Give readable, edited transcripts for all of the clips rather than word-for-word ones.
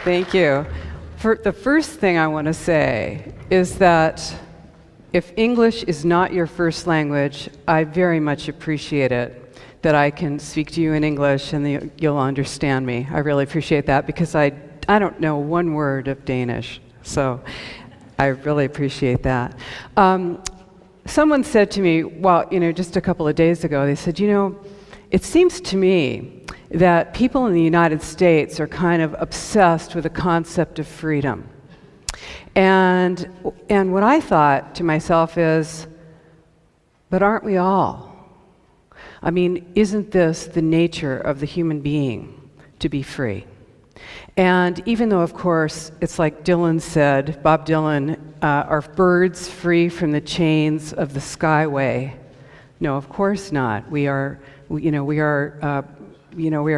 Thank you. The first thing I want to say is that if English is not your first language, I very much appreciate it that I can speak to you in English and you'll understand me. I really appreciate that because I don't know one word of Danish, so I really appreciate that. Someone said to me, well, just a couple of days ago, they said, it seems to me that people in the United States are kind of obsessed with the concept of freedom. And what I thought to myself is, but aren't we all? I mean, isn't this the nature of the human being, to be free? And even though, of course, it's like Dylan said, Bob Dylan, are birds free from the chains of the skyway? No, of course not. We are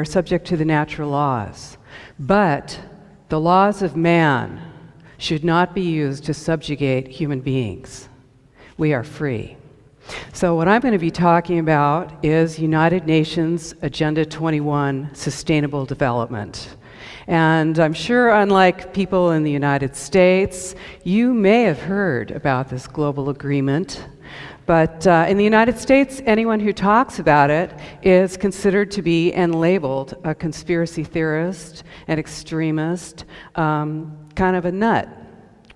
subject to the natural laws. But the laws of man should not be used to subjugate human beings. We are free. So what I'm going to be talking about is United Nations Agenda 21, Sustainable Development. And I'm sure, unlike people in the United States, you may have heard about this global agreement. But in the United States, anyone who talks about it is considered to be and labeled a conspiracy theorist, an extremist, kind of a nut,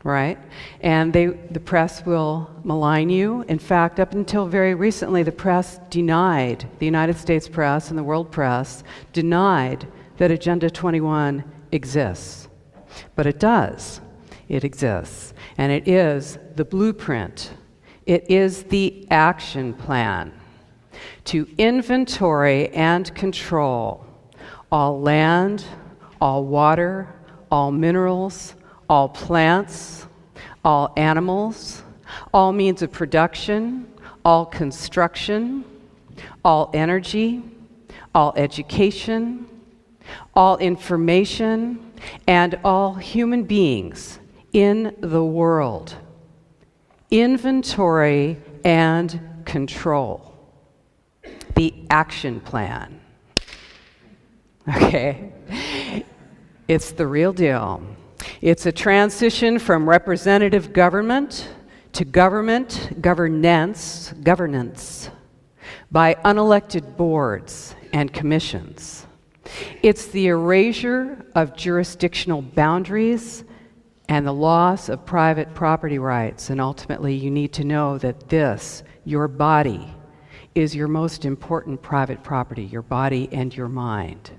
right? And the press will malign you. In fact, up until very recently, the press denied, the United States press and the world press denied that Agenda 21 exists. But it does. It exists. And it is the blueprint. It is the action plan to inventory and control all land, all water, all minerals, all plants, all animals, all means of production, all construction, all energy, all education, all information, and all human beings in the world. Inventory and control. The action plan. Okay? It's the real deal. It's a transition from representative government to governance by unelected boards and commissions. It's the erasure of jurisdictional boundaries and the loss of private property rights. And ultimately, you need to know that this, your body, is your most important private property, your body and your mind.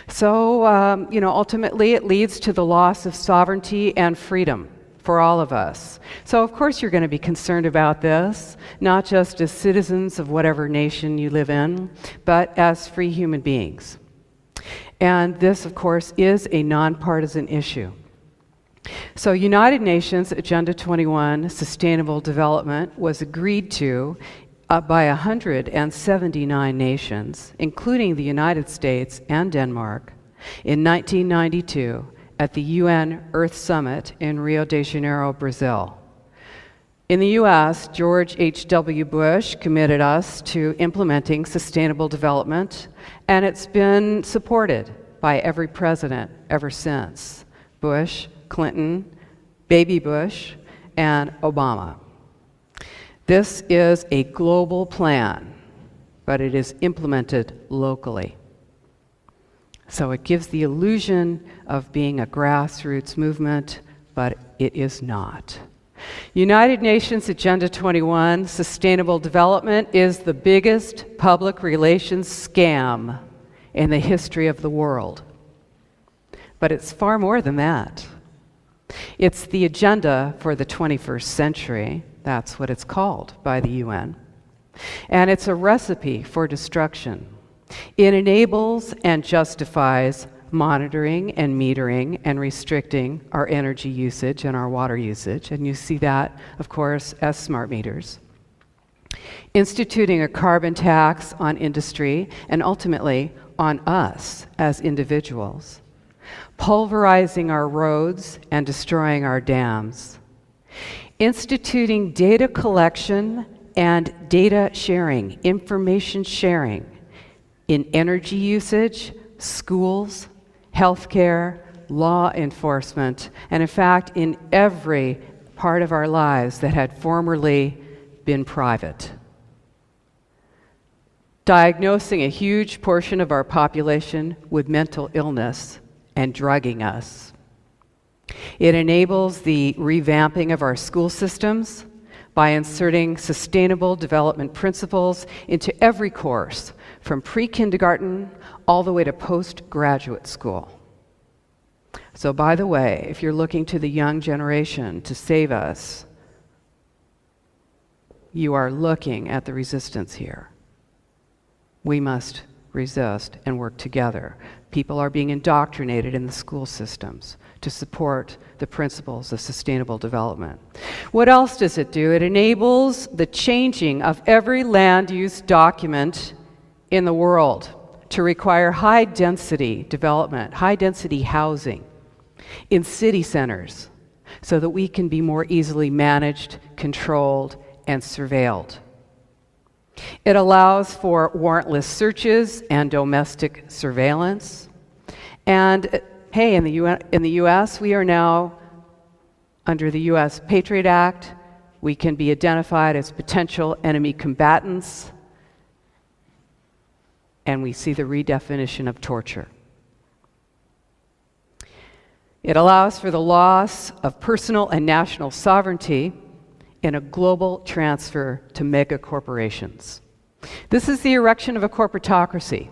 So, ultimately, it leads to the loss of sovereignty and freedom for all of us. So, of course, you're going to be concerned about this, not just as citizens of whatever nation you live in, but as free human beings. And this, of course, is a nonpartisan issue. So United Nations Agenda 21, Sustainable Development, was agreed to by 179 nations, including the United States and Denmark, in 1992 at the UN Earth Summit in Rio de Janeiro, Brazil. In the US, George H.W. Bush committed us to implementing sustainable development, and it's been supported by every president ever since. Bush, Clinton, Baby Bush, and Obama. This is a global plan, but it is implemented locally. So it gives the illusion of being a grassroots movement, but it is not. United Nations Agenda 21, Sustainable Development, is the biggest public relations scam in the history of the world. But it's far more than that. It's the agenda for the 21st century. That's what it's called by the UN. And it's a recipe for destruction. It enables and justifies monitoring and metering and restricting our energy usage and our water usage. And you see that, of course, as smart meters. Instituting a carbon tax on industry and ultimately on us as individuals. Pulverizing our roads and destroying our dams. Instituting data collection and data sharing, information sharing in energy usage, schools, healthcare, law enforcement, and in fact, in every part of our lives that had formerly been private. Diagnosing a huge portion of our population with mental illness and drugging us. It enables the revamping of our school systems by inserting sustainable development principles into every course, from pre-kindergarten all the way to postgraduate school. So by the way, if you're looking to the young generation to save us, you are looking at the resistance here. We must resist and work together. People are being indoctrinated in the school systems to support the principles of sustainable development. What else does it do? It enables the changing of every land use document in the world to require high-density development, high-density housing in city centers so that we can be more easily managed, controlled, and surveilled. It allows for warrantless searches and domestic surveillance. And hey, in the US, we are now, under the US Patriot Act, we can be identified as potential enemy combatants, and we see the redefinition of torture. It allows for the loss of personal and national sovereignty in a global transfer to mega corporations. This is the erection of a corporatocracy.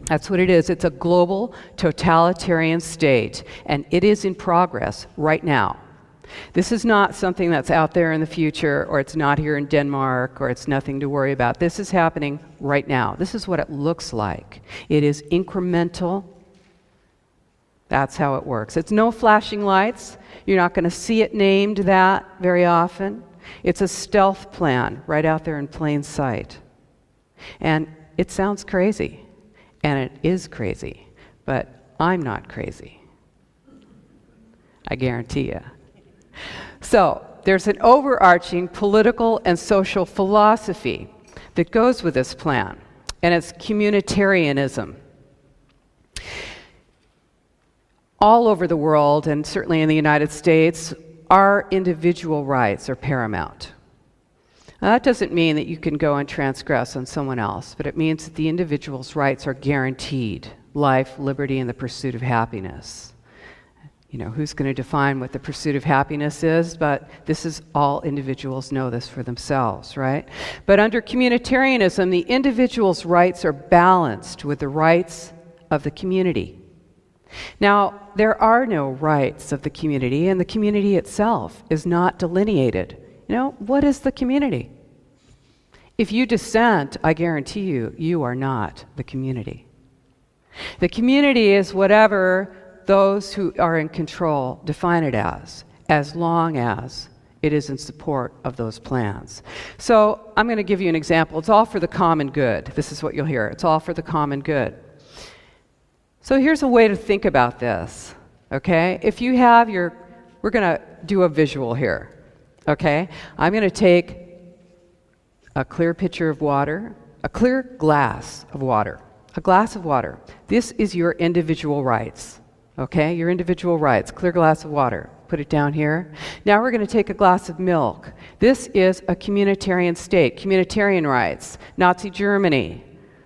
That's what it is. It's a global totalitarian state, and it is in progress right now. This is not something that's out there in the future, or it's not here in Denmark, or it's nothing to worry about. This is happening right now. This is what it looks like. It is incremental. That's how it works. It's no flashing lights. You're not going to see it named that very often. It's a stealth plan right out there in plain sight. And it sounds crazy, and it is crazy, but I'm not crazy. I guarantee you. So, there's an overarching political and social philosophy that goes with this plan, and it's communitarianism. All over the world, and certainly in the United States, our individual rights are paramount. Now, that doesn't mean that you can go and transgress on someone else, but it means that the individual's rights are guaranteed: life, liberty, and the pursuit of happiness. You know, who's going to define what the pursuit of happiness is? But this is all individuals know this for themselves, right? But under communitarianism, the individual's rights are balanced with the rights of the community. Now, there are no rights of the community, and the community itself is not delineated. You know, what is the community? If you dissent, I guarantee you, you are not the community. The community is whatever those who are in control define it as long as it is in support of those plans. So I'm going to give you an example. It's all for the common good. This is what you'll hear. It's all for the common good. So here's a way to think about this, okay? If you have we're going to do a visual here, okay? I'm going to take a clear pitcher of water, a clear glass of water, a glass of water. This is your individual rights, okay? Your individual rights, clear glass of water. Put it down here. Now we're going to take a glass of milk. This is a communitarian state, communitarian rights, Nazi Germany,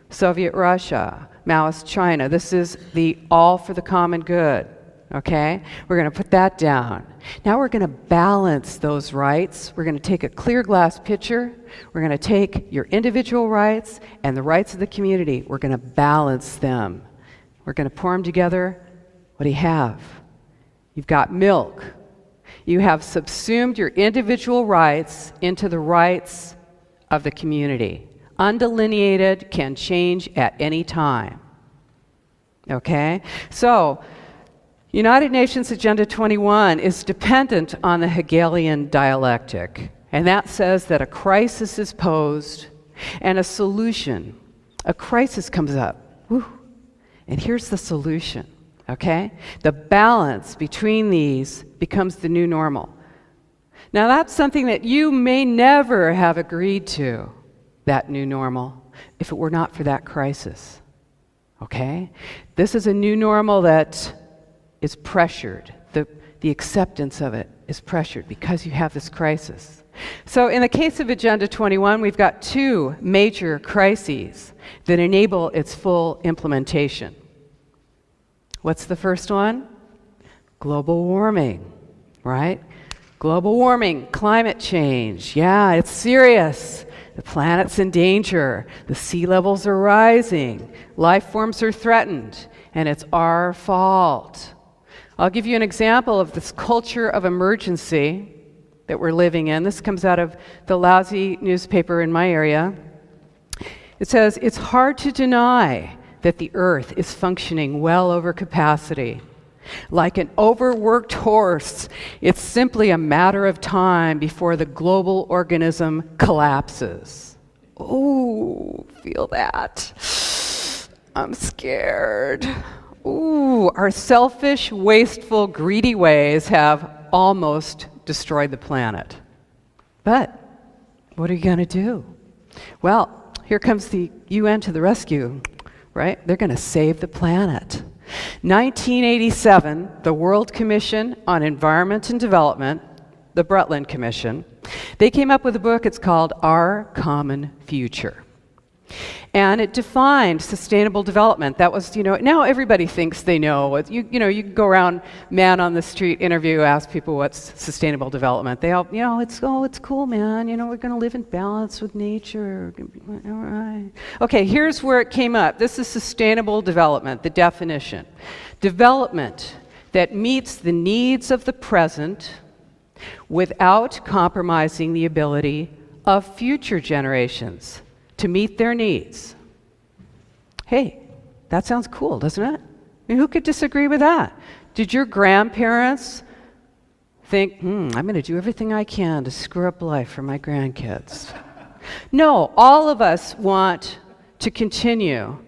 Soviet Russia, Maoist China. This is the all for the common good, okay? We're going to put that down. Now we're going to balance those rights. We're going to take a clear glass pitcher. We're going to take your individual rights and the rights of the community. We're going to balance them. We're going to pour them together. What do you have? You've got milk. You have subsumed your individual rights into the rights of the community. Undelineated, can change at any time. Okay? So, United Nations Agenda 21 is dependent on the Hegelian dialectic. And that says that a crisis is posed and a solution. A crisis comes up. Woo, and here's the solution. Okay? The balance between these becomes the new normal. Now that's something that you may never have agreed to, that new normal, if it were not for that crisis. Okay? This is a new normal that is pressured. The acceptance of it is pressured because you have this crisis. So in the case of Agenda 21, we've got two major crises that enable its full implementation. What's the first one? Global warming, right? Global warming, climate change. Yeah, it's serious. The planet's in danger. The sea levels are rising. Life forms are threatened. And it's our fault. I'll give you an example of this culture of emergency that we're living in. This comes out of the lousy newspaper in my area. It says, it's hard to deny that the Earth is functioning well over capacity. Like an overworked horse, it's simply a matter of time before the global organism collapses. Ooh, feel that. I'm scared. Ooh, our selfish, wasteful, greedy ways have almost destroyed the planet. But what are you going to do? Well, here comes the UN to the rescue, right? They're going to save the planet. 1987, the World Commission on Environment and Development, the Brundtland Commission, they came up with a book. It's called Our Common Future. And it defined sustainable development. That was, now everybody thinks they know. You can go around, man on the street, interview, ask people what's sustainable development. They all, it's cool, man. We're going to live in balance with nature. All right. Okay, here's where it came up. This is sustainable development, the definition. Development that meets the needs of the present without compromising the ability of future generations to meet their needs. Hey, that sounds cool, doesn't it? I mean, who could disagree with that? Did your grandparents think, I'm going to do everything I can to screw up life for my grandkids? No, all of us want to continue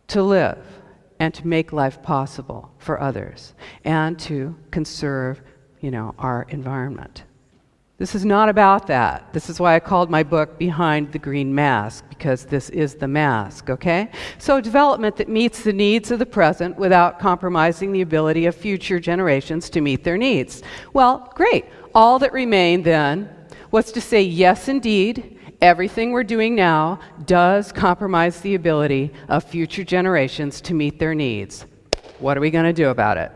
to live and to make life possible for others and to conserve, our environment. This is not about that. This is why I called my book Behind the Green Mask, because this is the mask, okay? So development that meets the needs of the present without compromising the ability of future generations to meet their needs. Well, great. All that remained then was to say, yes, indeed, everything we're doing now does compromise the ability of future generations to meet their needs. What are we going to do about it?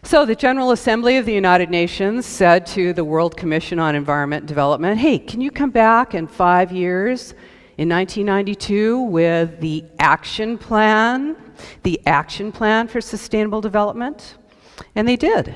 So the General Assembly of the United Nations said to the World Commission on Environment and Development, hey, can you come back in 5 years, in 1992, with the action plan for sustainable development? And they did.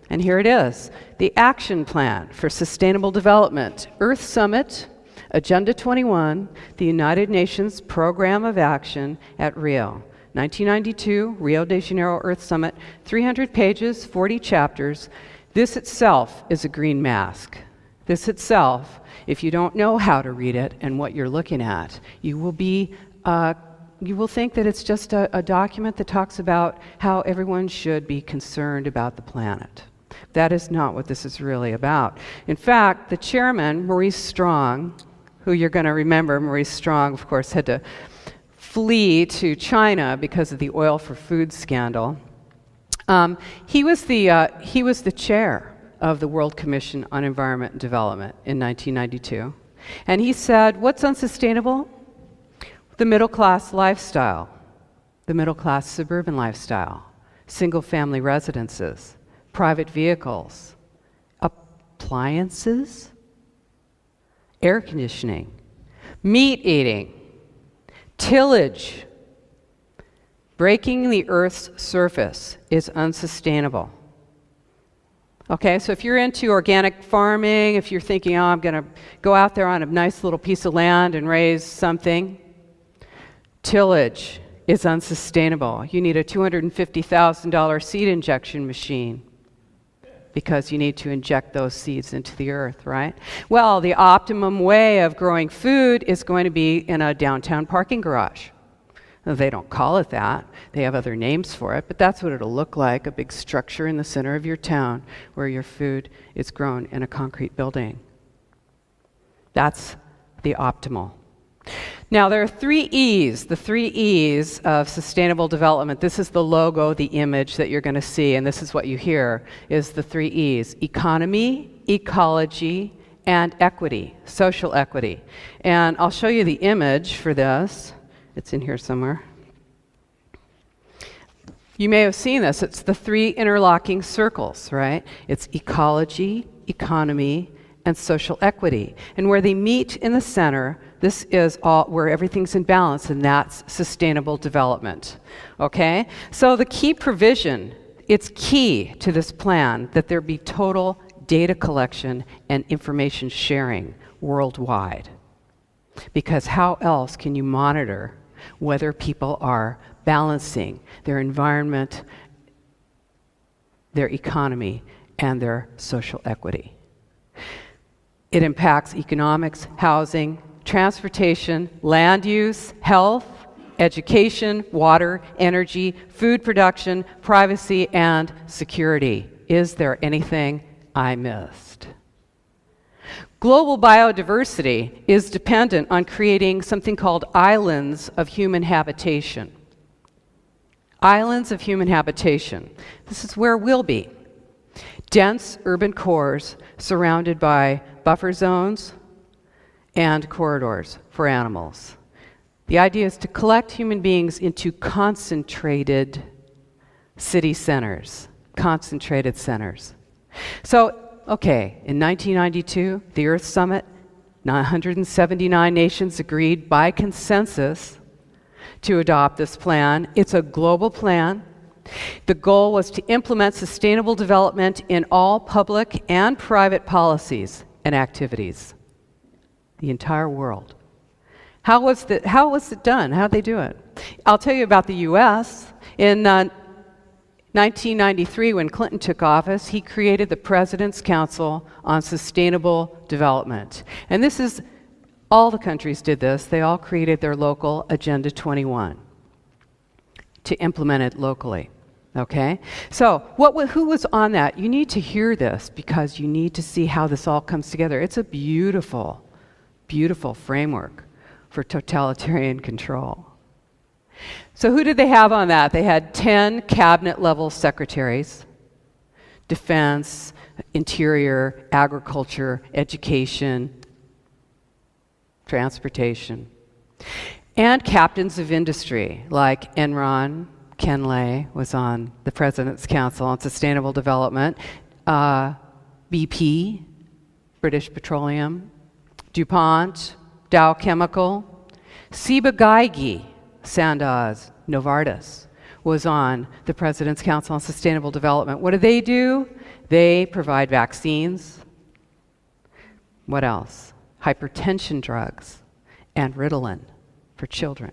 And here it is, the action plan for sustainable development, Earth Summit, Agenda 21, the United Nations Program of Action at Rio. 1992, Rio de Janeiro Earth Summit, 300 pages, 40 chapters. This itself is a green mask. This itself, if you don't know how to read it and what you're looking at, you will think that it's just a document that talks about how everyone should be concerned about the planet. That is not what this is really about. In fact, the chairman, Maurice Strong, who you're going to remember, Maurice Strong, of course, had to flee to China because of the oil for food scandal. He was the chair of the World Commission on Environment and Development in 1992. And he said, what's unsustainable? The middle-class lifestyle, the middle-class suburban lifestyle, single-family residences, private vehicles, appliances, air conditioning, meat eating, tillage. Breaking the Earth's surface is unsustainable. Okay, so if you're into organic farming, if you're thinking, I'm going to go out there on a nice little piece of land and raise something, tillage is unsustainable. You need a $250,000 seed injection machine because you need to inject those seeds into the earth, right? Well, the optimum way of growing food is going to be in a downtown parking garage. They don't call it that. They have other names for it, but that's what it'll look like, a big structure in the center of your town where your food is grown in a concrete building. That's the optimal. Now, there are 3 E's, the 3 E's of sustainable development. This is the logo, the image that you're going to see, and this is what you hear, is the 3 E's: economy, ecology, and equity, social equity. And I'll show you the image for this. It's in here somewhere. You may have seen this. It's the 3 interlocking circles, right? It's ecology, economy, and social equity. And where they meet in the center, this is all where everything's in balance, and that's sustainable development. Okay? So the key provision, it's key to this plan that there be total data collection and information sharing worldwide. Because how else can you monitor whether people are balancing their environment, their economy, and their social equity? It impacts economics, housing, transportation, land use, health, education, water, energy, food production, privacy, and security. Is there anything I missed? Global biodiversity is dependent on creating something called islands of human habitation. Islands of human habitation. This is where we'll be. Dense urban cores surrounded by buffer zones and corridors for animals. The idea is to collect human beings into concentrated city centers, concentrated centers. So, okay, in 1992, the Earth Summit, 179 nations agreed by consensus to adopt this plan. It's a global plan. The goal was to implement sustainable development in all public and private policies and activities. The entire world. How was it done? How did they do it? I'll tell you about the U.S. In 1993, when Clinton took office, he created the President's Council on Sustainable Development. And this is, all the countries did this. They all created their local Agenda 21 to implement it locally. Okay? So, who was on that? You need to hear this because you need to see how this all comes together. It's a beautiful, beautiful framework for totalitarian control. So who did they have on that? They had 10 cabinet-level secretaries: defense, interior, agriculture, education, transportation, and captains of industry like Enron. Ken Lay was on the President's Council on Sustainable Development. BP, British Petroleum, DuPont, Dow Chemical, Ciba-Geigy, Sandoz, Novartis was on the President's Council on Sustainable Development. What do? They provide vaccines. What else? Hypertension drugs and Ritalin for children.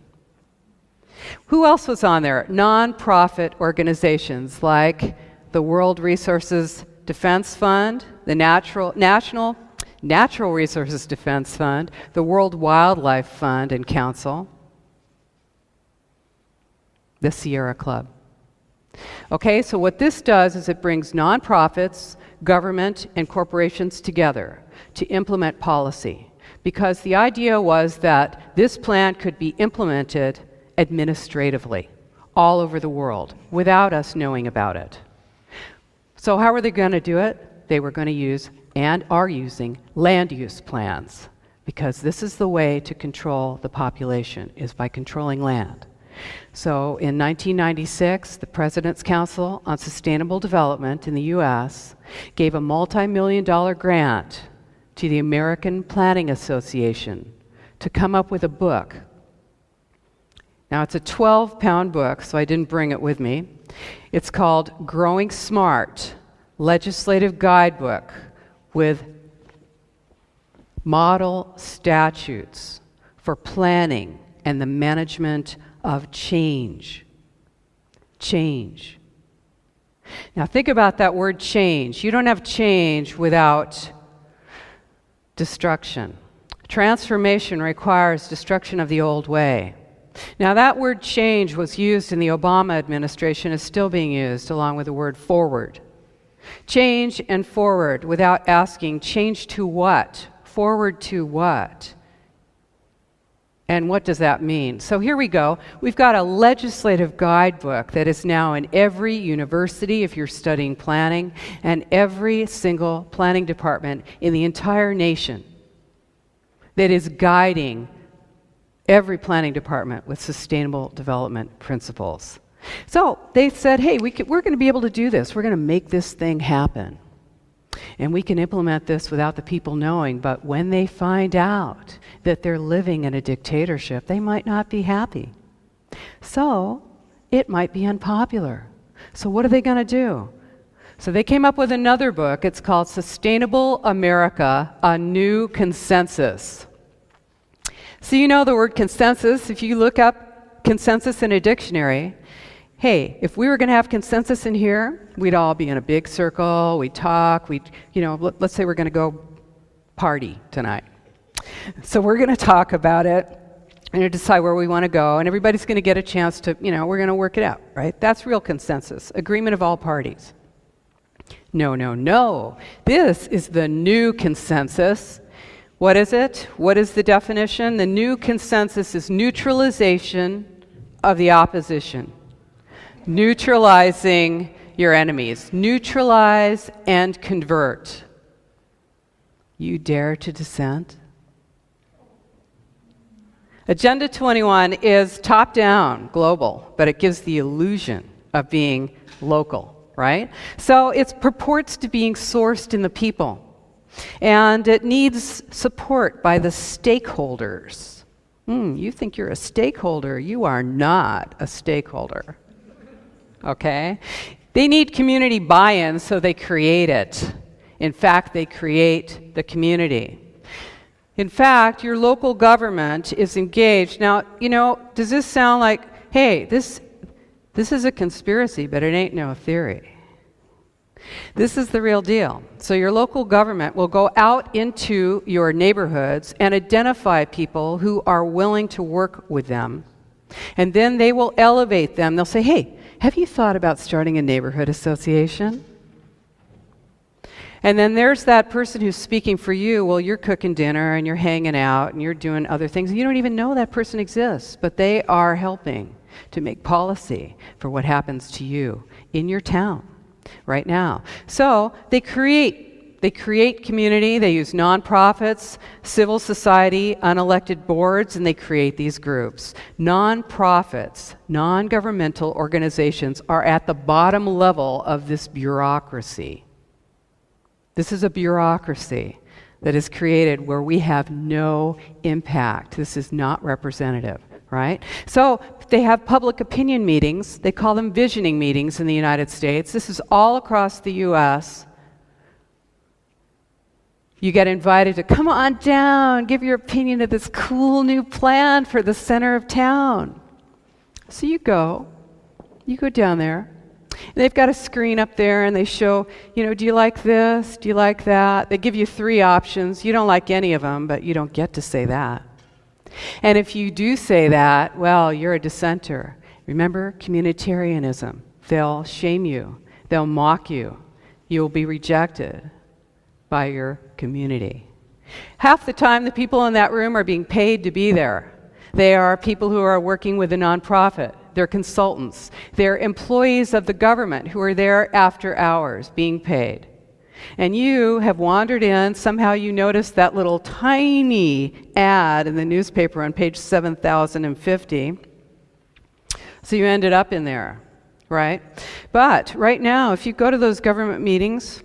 Who else was on there? Non-profit organizations like the World Resources Defense Fund, the National Resources Defense Fund, the World Wildlife Fund and Council, the Sierra Club. Okay, so what this does is it brings nonprofits, government, and corporations together to implement policy, because the idea was that this plan could be implemented administratively all over the world without us knowing about it. So how are they going to do it? They were going to use and are using land use plans, because this is the way to control the population, is by controlling land. So in 1996, the President's Council on Sustainable Development in the U.S. gave a multi-million-dollar grant to the American Planning Association to come up with a book. Now, it's a 12-pound book, so I didn't bring it with me. It's called Growing Smart, Legislative Guidebook with Model Statutes for Planning and the Management of Change. Change. Now, think about that word change. You don't have change without destruction. Transformation requires destruction of the old way. Now, that word change was used in the Obama administration, is still being used along with the word forward. Change and forward without asking, change to what? Forward to what? And what does that mean? So here we go. We've got a legislative guidebook that is now in every university if you're studying planning, and every single planning department in the entire nation that is guiding every planning department with sustainable development principles. So they said, hey, we're going to be able to do this. We're going to make this thing happen. And we can implement this without the people knowing, but when they find out that they're living in a dictatorship, they might not be happy. So it might be unpopular. So what are they going to do? So they came up with another book. It's called Sustainable America, A New Consensus. So you know the word consensus. If you look up consensus in a dictionary, hey, if we were going to have consensus in here, we'd all be in a big circle, we'd talk, let's say we're going to go party tonight. So we're going to talk about it and decide where we want to go, and everybody's going to get a chance to, we're going to work it out, right? That's real consensus, agreement of all parties. No. This is the new consensus. What is it? What is the definition? The new consensus is neutralization of the opposition. Neutralizing your enemies. Neutralize and convert. You dare to dissent? Agenda 21 is top-down, global, but it gives the illusion of being local, right? So it purports to being sourced in the people. And it needs support by the stakeholders. You think you're a stakeholder. You are not a stakeholder. Okay? They need community buy-in, so they create it. In fact, they create the community. In fact, your local government is engaged. Now, does this sound like, hey, this is a conspiracy, but it ain't no theory. This is the real deal. So your local government will go out into your neighborhoods and identify people who are willing to work with them. And then they will elevate them. They'll say, hey, have you thought about starting a neighborhood association? And then there's that person who's speaking for you. Well, you're cooking dinner and you're hanging out and you're doing other things. You don't even know that person exists, but they are helping to make policy for what happens to you in your town right now. So they create community. They use nonprofits, civil society, unelected boards, and they create these groups. Nonprofits, non-governmental organizations are at the bottom level of this bureaucracy. This is a bureaucracy that is created where we have no impact. This is not representative, right? So they have public opinion meetings. They call them visioning meetings in the United States. This is all across the U.S. You get invited to come on down, give your opinion of this cool new plan for the center of town. So you go down there. And they've got a screen up there and they show, do you like this? Do you like that? They give you 3 options. You don't like any of them, but you don't get to say that. And if you do say that, well, you're a dissenter. Remember, communitarianism. They'll shame you. They'll mock you. You'll be rejected by your community. Half the time, the people in that room are being paid to be there. They are people who are working with a nonprofit. They're consultants. They're employees of the government who are there after hours being paid. And you have wandered in, somehow you noticed that little tiny ad in the newspaper on page 7050. So you ended up in there, right? But right now, if you go to those government meetings,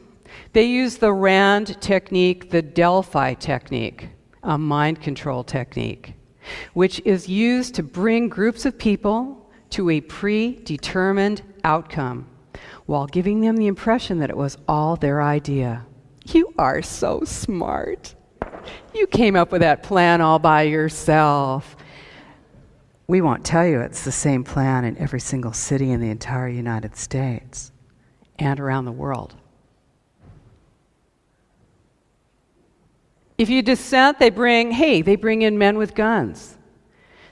they use the RAND technique, the Delphi technique, a mind control technique, which is used to bring groups of people to a predetermined outcome while giving them the impression that it was all their idea. You are so smart. You came up with that plan all by yourself. We won't tell you it's the same plan in every single city in the entire United States and around the world. If you dissent, they bring in men with guns.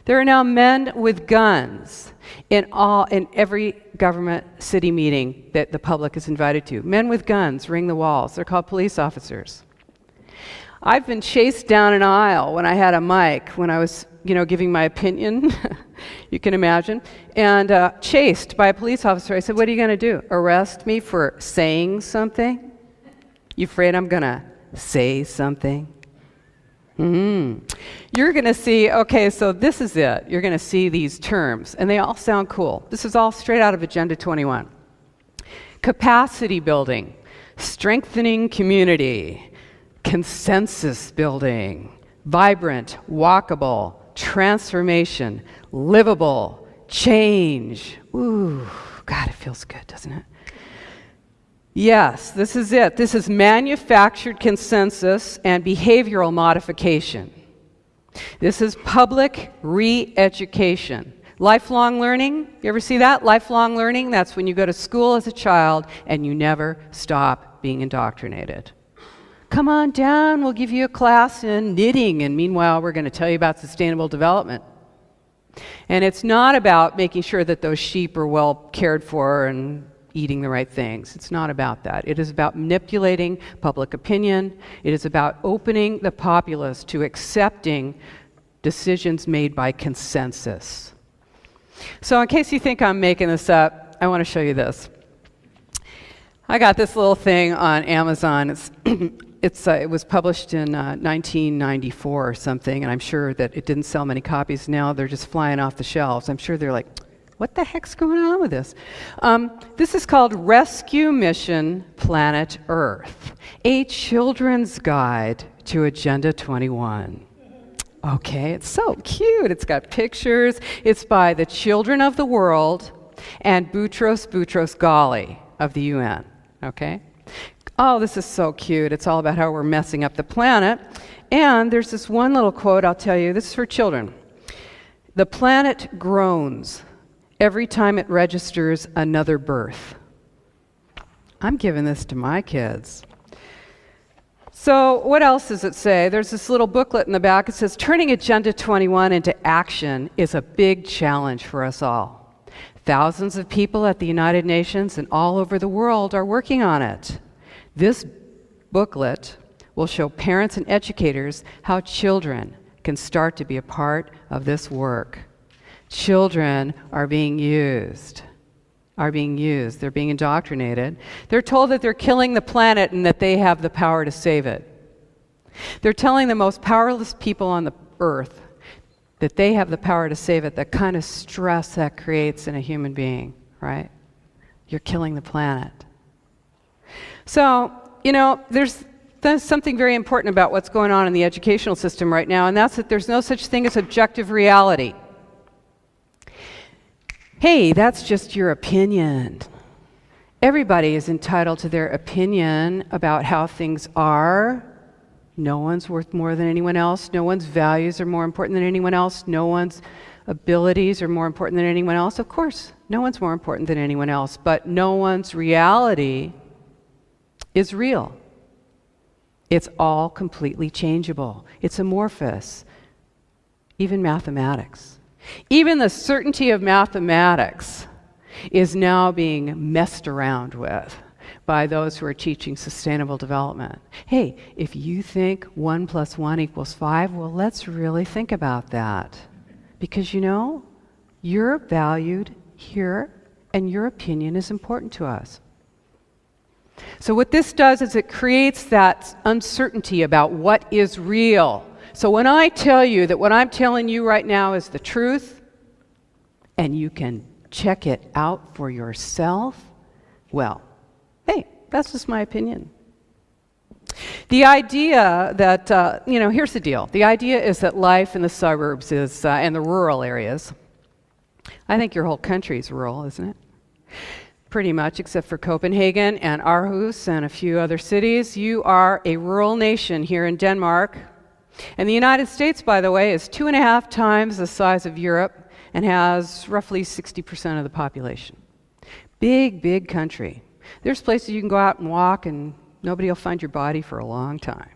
There are now men with guns in every government city meeting that the public is invited to. Men with guns ring the walls. They're called police officers. I've been chased down an aisle when I had a mic, when I was giving my opinion, you can imagine, and chased by a police officer. I said, what are you going to do? Arrest me for saying something? You afraid I'm going to say something? You're going to see, okay, so this is it. You're going to see these terms, and they all sound cool. This is all straight out of Agenda 21. Capacity building, strengthening community, consensus building, vibrant, walkable, transformation, livable, change. Ooh, God, it feels good, doesn't it? Yes, this is it. This is manufactured consensus and behavioral modification. This is public re-education. Lifelong learning, you ever see that? Lifelong learning, that's when you go to school as a child and you never stop being indoctrinated. Come on down, we'll give you a class in knitting, and meanwhile we're going to tell you about sustainable development. And it's not about making sure that those sheep are well cared for and eating the right things. It's not about that. It is about manipulating public opinion. It is about opening the populace to accepting decisions made by consensus. So in case you think I'm making this up, I want to show you this. I got this little thing on Amazon. It was published in 1994 or something, and I'm sure that it didn't sell many copies. Now they're just flying off the shelves. I'm sure they're like, what the heck's going on with this? This is called Rescue Mission Planet Earth, a children's guide to Agenda 21. Okay, it's so cute. It's got pictures. It's by the Children of the World and Boutros Ghali of the UN. Okay? Oh, this is so cute. It's all about how we're messing up the planet. And there's this one little quote I'll tell you. This is for children. The planet groans every time it registers another birth. I'm giving this to my kids. So what else does it say? There's this little booklet in the back. It says, turning Agenda 21 into action is a big challenge for us all. Thousands of people at the United Nations and all over the world are working on it. This booklet will show parents and educators how children can start to be a part of this work. Children are being used. They're being indoctrinated. They're told that they're killing the planet and that they have the power to save it. They're telling the most powerless people on the earth that they have the power to save it, the kind of stress that creates in a human being, right? You're killing the planet. So, there's something very important about what's going on in the educational system right now, and that's that there's no such thing as objective reality. Hey, that's just your opinion. Everybody is entitled to their opinion about how things are. No one's worth more than anyone else. No one's values are more important than anyone else. No one's abilities are more important than anyone else. Of course, no one's more important than anyone else, but no one's reality is real. It's all completely changeable. It's amorphous. Even mathematics. Even the certainty of mathematics is now being messed around with by those who are teaching sustainable development. Hey, if you think 1 + 1 = 5, well, let's really think about that. Because you're valued here and your opinion is important to us. So what this does is it creates that uncertainty about what is real. So when I tell you that what I'm telling you right now is the truth, and you can check it out for yourself, well, hey, that's just my opinion. The idea that, here's the deal. The idea is that life in the suburbs is, and the rural areas, I think your whole country is rural, isn't it? Pretty much, except for Copenhagen and Aarhus and a few other cities. You are a rural nation here in Denmark. And the United States, by the way, is 2.5 times the size of Europe and has roughly 60% of the population. Big, big country. There's places you can go out and walk and nobody will find your body for a long time.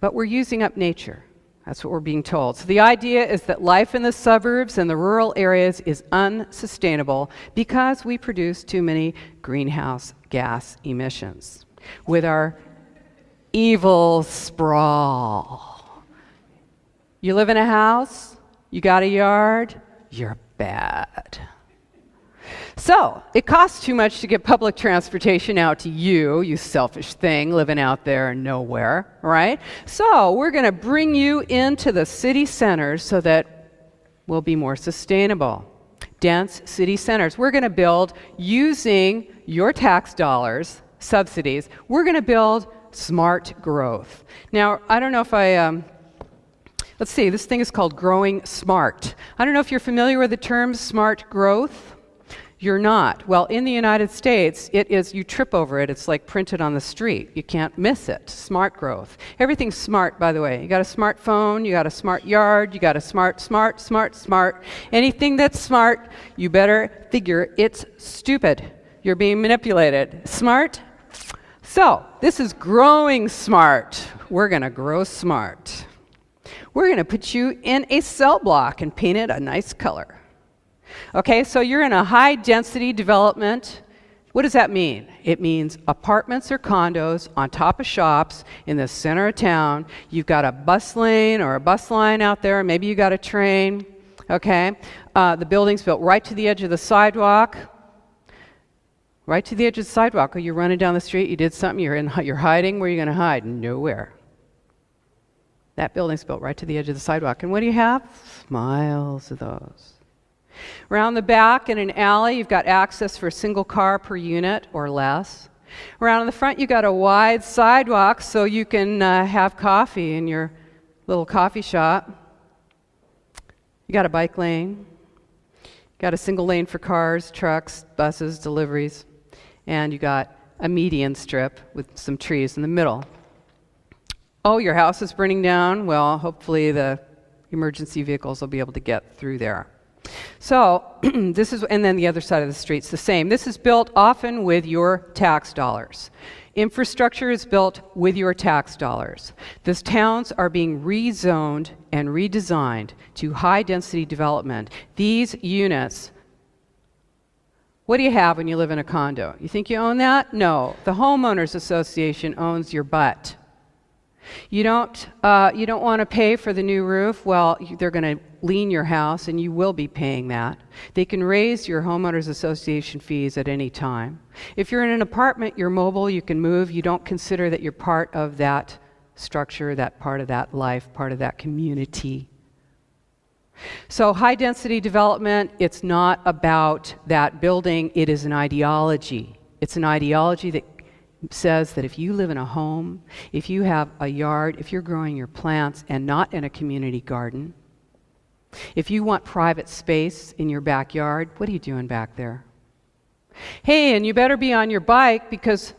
But we're using up nature. That's what we're being told. So the idea is that life in the suburbs and the rural areas is unsustainable because we produce too many greenhouse gas emissions with our evil sprawl. You live in a house? You got a yard? You're bad. So, it costs too much to get public transportation out to you, you selfish thing living out there nowhere, right? So, we're going to bring you into the city centers so that we'll be more sustainable. Dense city centers. We're going to build, using your tax dollars, subsidies, we're going to build smart growth. Now, I don't know if let's see, this thing is called growing smart. I don't know if you're familiar with the term smart growth. You're not. Well, in the United States, it is, you trip over it. It's like printed on the street. You can't miss it. Smart growth. Everything's smart, by the way. You got a smartphone, you got a smart yard, you got a smart. Anything that's smart, you better figure it's stupid. You're being manipulated. Smart? So, this is growing smart. We're going to grow smart. We're going to put you in a cell block and paint it a nice color. Okay, so you're in a high-density development. What does that mean? It means apartments or condos on top of shops in the center of town. You've got a bus lane or a bus line out there. Maybe you got a train. Okay, the building's built right to the edge of the sidewalk. Right to the edge of the sidewalk. Or you're running down the street. You did something. You're hiding. Where are you going to hide? Nowhere. That building's built right to the edge of the sidewalk. And what do you have? Miles of those. Around the back in an alley, you've got access for a single car per unit or less. Around the front, you've got a wide sidewalk so you can have coffee in your little coffee shop. You got a bike lane. Got a single lane for cars, trucks, buses, deliveries. And you got a median strip with some trees in the middle. Oh, your house is burning down? Well, hopefully the emergency vehicles will be able to get through there. So, this is, and then the other side of the street's the same. This is built often with your tax dollars. Infrastructure is built with your tax dollars. These towns are being rezoned and redesigned to high-density development. These units, what do you have when you live in a condo? You think you own that? No. The homeowners association owns your butt. You don't want to pay for the new roof? Well, they're going to lien your house, and you will be paying that. They can raise your homeowners association fees at any time. If you're in an apartment, you're mobile, you can move. You don't consider that you're part of that structure, that part of that life, part of that community. So high-density development, it's not about that building. It is an ideology. It's an ideology that says that if you live in a home, if you have a yard, if you're growing your plants and not in a community garden, if you want private space in your backyard, what are you doing back there? Hey, and you better be on your bike because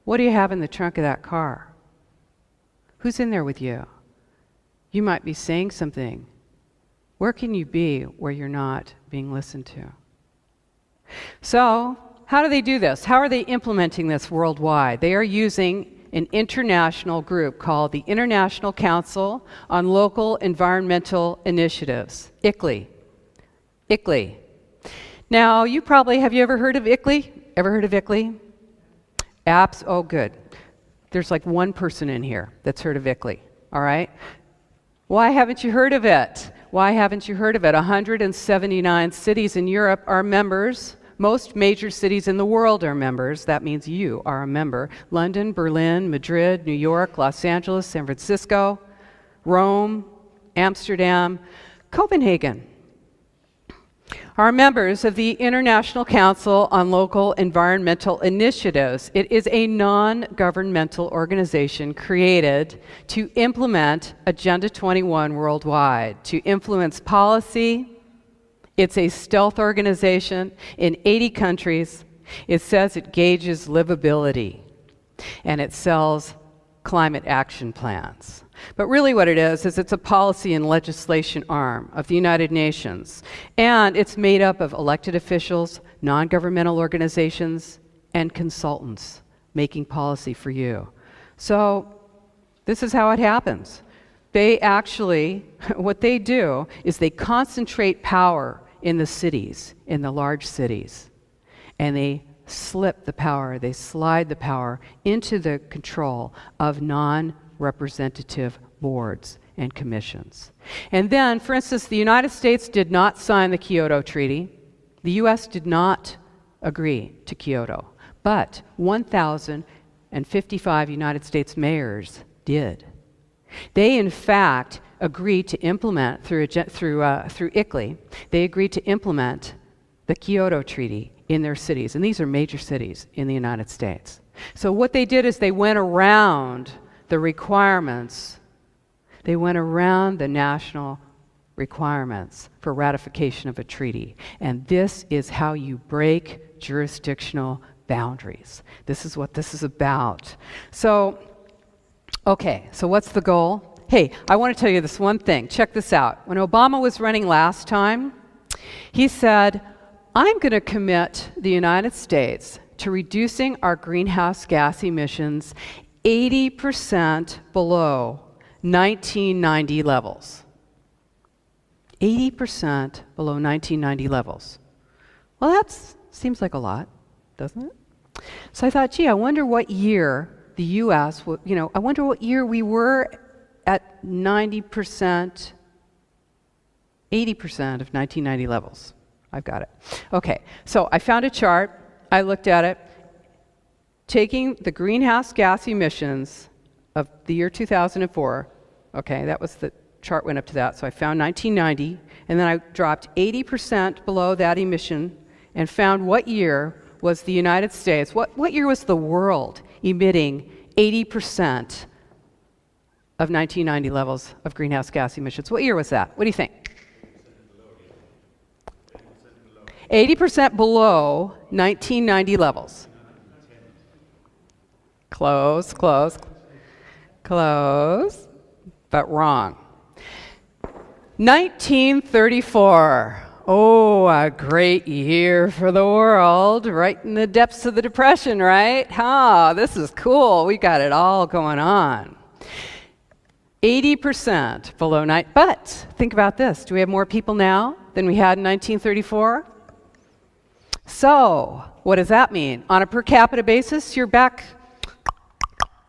what do you have in the trunk of that car? Who's in there with you? You might be saying something. Where can you be where you're not being listened to? So, how do they do this? How are they implementing this worldwide? They are using an international group called the International Council on Local Environmental Initiatives, ICLEI. ICLEI. Now, have you ever heard of ICLEI? Ever heard of ICLEI? Apps? Oh, good. There's like one person in here that's heard of ICLEI, all right? Why haven't you heard of it? Why haven't you heard of it? 179 cities in Europe are members. Most major cities in the world are members. That means you are a member. London, Berlin, Madrid, New York, Los Angeles, San Francisco, Rome, Amsterdam, Copenhagen are members of the International Council on Local Environmental Initiatives. It is a non-governmental organization created to implement Agenda 21 worldwide, to influence policy. It's a stealth organization in 80 countries. It says it gauges livability, and it sells climate action plans. But really what it is it's a policy and legislation arm of the United Nations. And it's made up of elected officials, non-governmental organizations, and consultants making policy for you. So this is how it happens. They actually, what they do is they concentrate power in the cities, in the large cities, and they slip the power, they slide the power into the control of non-representative boards and commissions. And then, for instance, the United States did not sign the Kyoto Treaty. The US did not agree to Kyoto, but 1,055 United States mayors did. They, in fact, agreed to implement through ICLEI, they agreed to implement the Kyoto Treaty in their cities, and these are major cities in the United States. So what they did is they went around the requirements, they went around the national requirements for ratification of a treaty. And this is how you break jurisdictional boundaries. This is what this is about. So, okay, so what's the goal? Hey, I want to tell you this one thing. Check this out. When Obama was running last time, he said, I'm going to commit the United States to reducing our greenhouse gas emissions 80% below 1990 levels. 80% below 1990 levels. Well, that seems like a lot, doesn't it? So I thought, gee, I wonder what year the U.S., I wonder what year we were at 90%, 80% of 1990 levels. I've got it. Okay, so I found a chart. I looked at it. Taking the greenhouse gas emissions of the year 2004, okay, that was the chart went up to that, so I found 1990, and then I dropped 80% below that emission and found what year was the United States, what year was the world emitting 80% of 1990 levels of greenhouse gas emissions? What year was that? What do you think? 80% below 1990 levels. Close, but wrong. 1934. Oh, a great year for the world, right in the depths of the Depression, right? This is cool. We got it all going on. 80% below but think about this. Do we have more people now than we had in 1934? So, what does that mean? On a per capita basis, you're back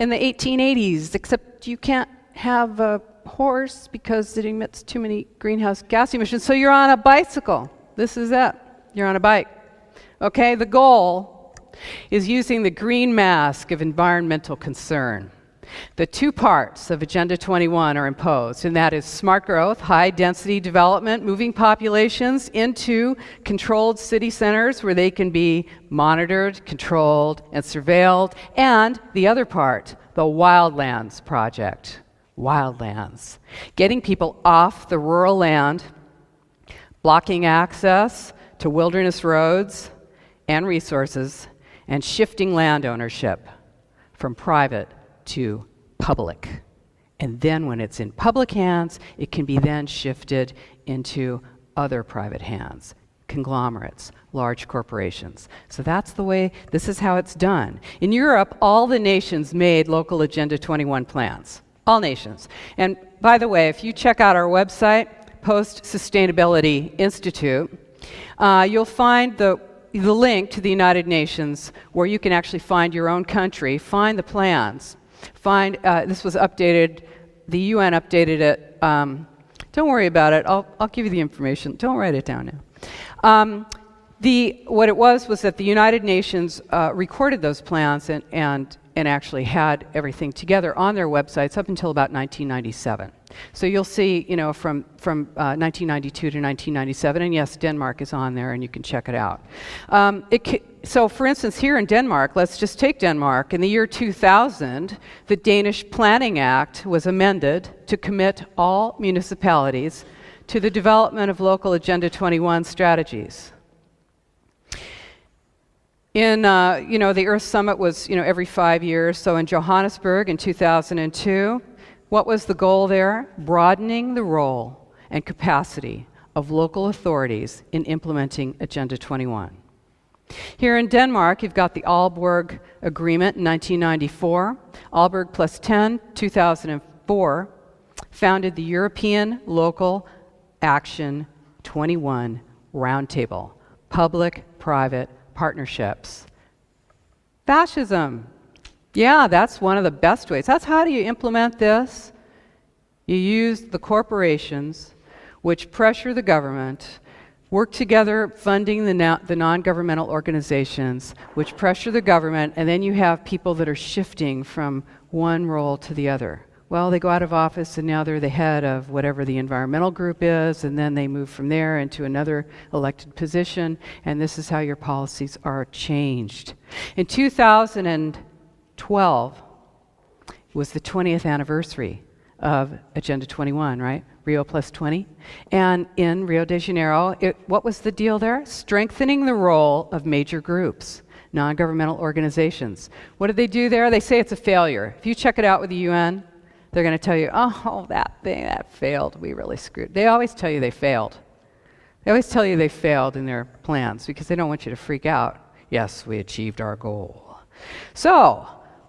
in the 1880s, except you can't have a horse because it emits too many greenhouse gas emissions. So you're on a bicycle. This is it. You're on a bike. Okay, the goal is using the green mask of environmental concern. The two parts of Agenda 21 are imposed, and that is smart growth, high-density development, moving populations into controlled city centers where they can be monitored, controlled, and surveilled, and the other part, the Wildlands Project. Wildlands. Getting people off the rural land, blocking access to wilderness roads and resources, and shifting land ownership from private to public. And then when it's in public hands, it can be then shifted into other private hands, conglomerates, large corporations. So that's the way, this is how it's done. In Europe, all the nations made local Agenda 21 plans. All nations. And by the way, if you check out our website, Post Sustainability Institute, you'll find the link to the United Nations where you can actually find your own country, find the plans. This was updated, the UN updated it. Don't worry about it, I'll give you the information. Don't write it down now. What it was that the United Nations recorded those plans and actually had everything together on their websites up until about 1997. So you'll see, from 1992 to 1997, and yes, Denmark is on there, and you can check it out. So for instance, here in Denmark, let's just take Denmark. In the year 2000, the Danish Planning Act was amended to commit all municipalities to the development of local Agenda 21 strategies. In, the Earth Summit was, every 5 years. So in Johannesburg in 2002, what was the goal there? Broadening the role and capacity of local authorities in implementing Agenda 21. Here in Denmark, you've got the Aalborg Agreement in 1994. Aalborg plus 10, 2004, founded the European Local Action 21 Roundtable, public-private partnerships. Fascism. Yeah, that's one of the best ways. How do you implement this? You use the corporations, which pressure the government, work together funding the non-governmental organizations, which pressure the government, and then you have people that are shifting from one role to the other. Well, they go out of office and now they're the head of whatever the environmental group is, and then they move from there into another elected position, and this is how your policies are changed. In 2012 was the 20th anniversary of Agenda 21, right? Rio plus 20. And in Rio de Janeiro, what was the deal there? Strengthening the role of major groups, non-governmental organizations. What did they do there? They say it's a failure. If you check it out with the UN, they're going to tell you, oh, that thing, that failed. We really screwed. They always tell you they failed. They always tell you they failed in their plans because they don't want you to freak out. Yes, we achieved our goal. So,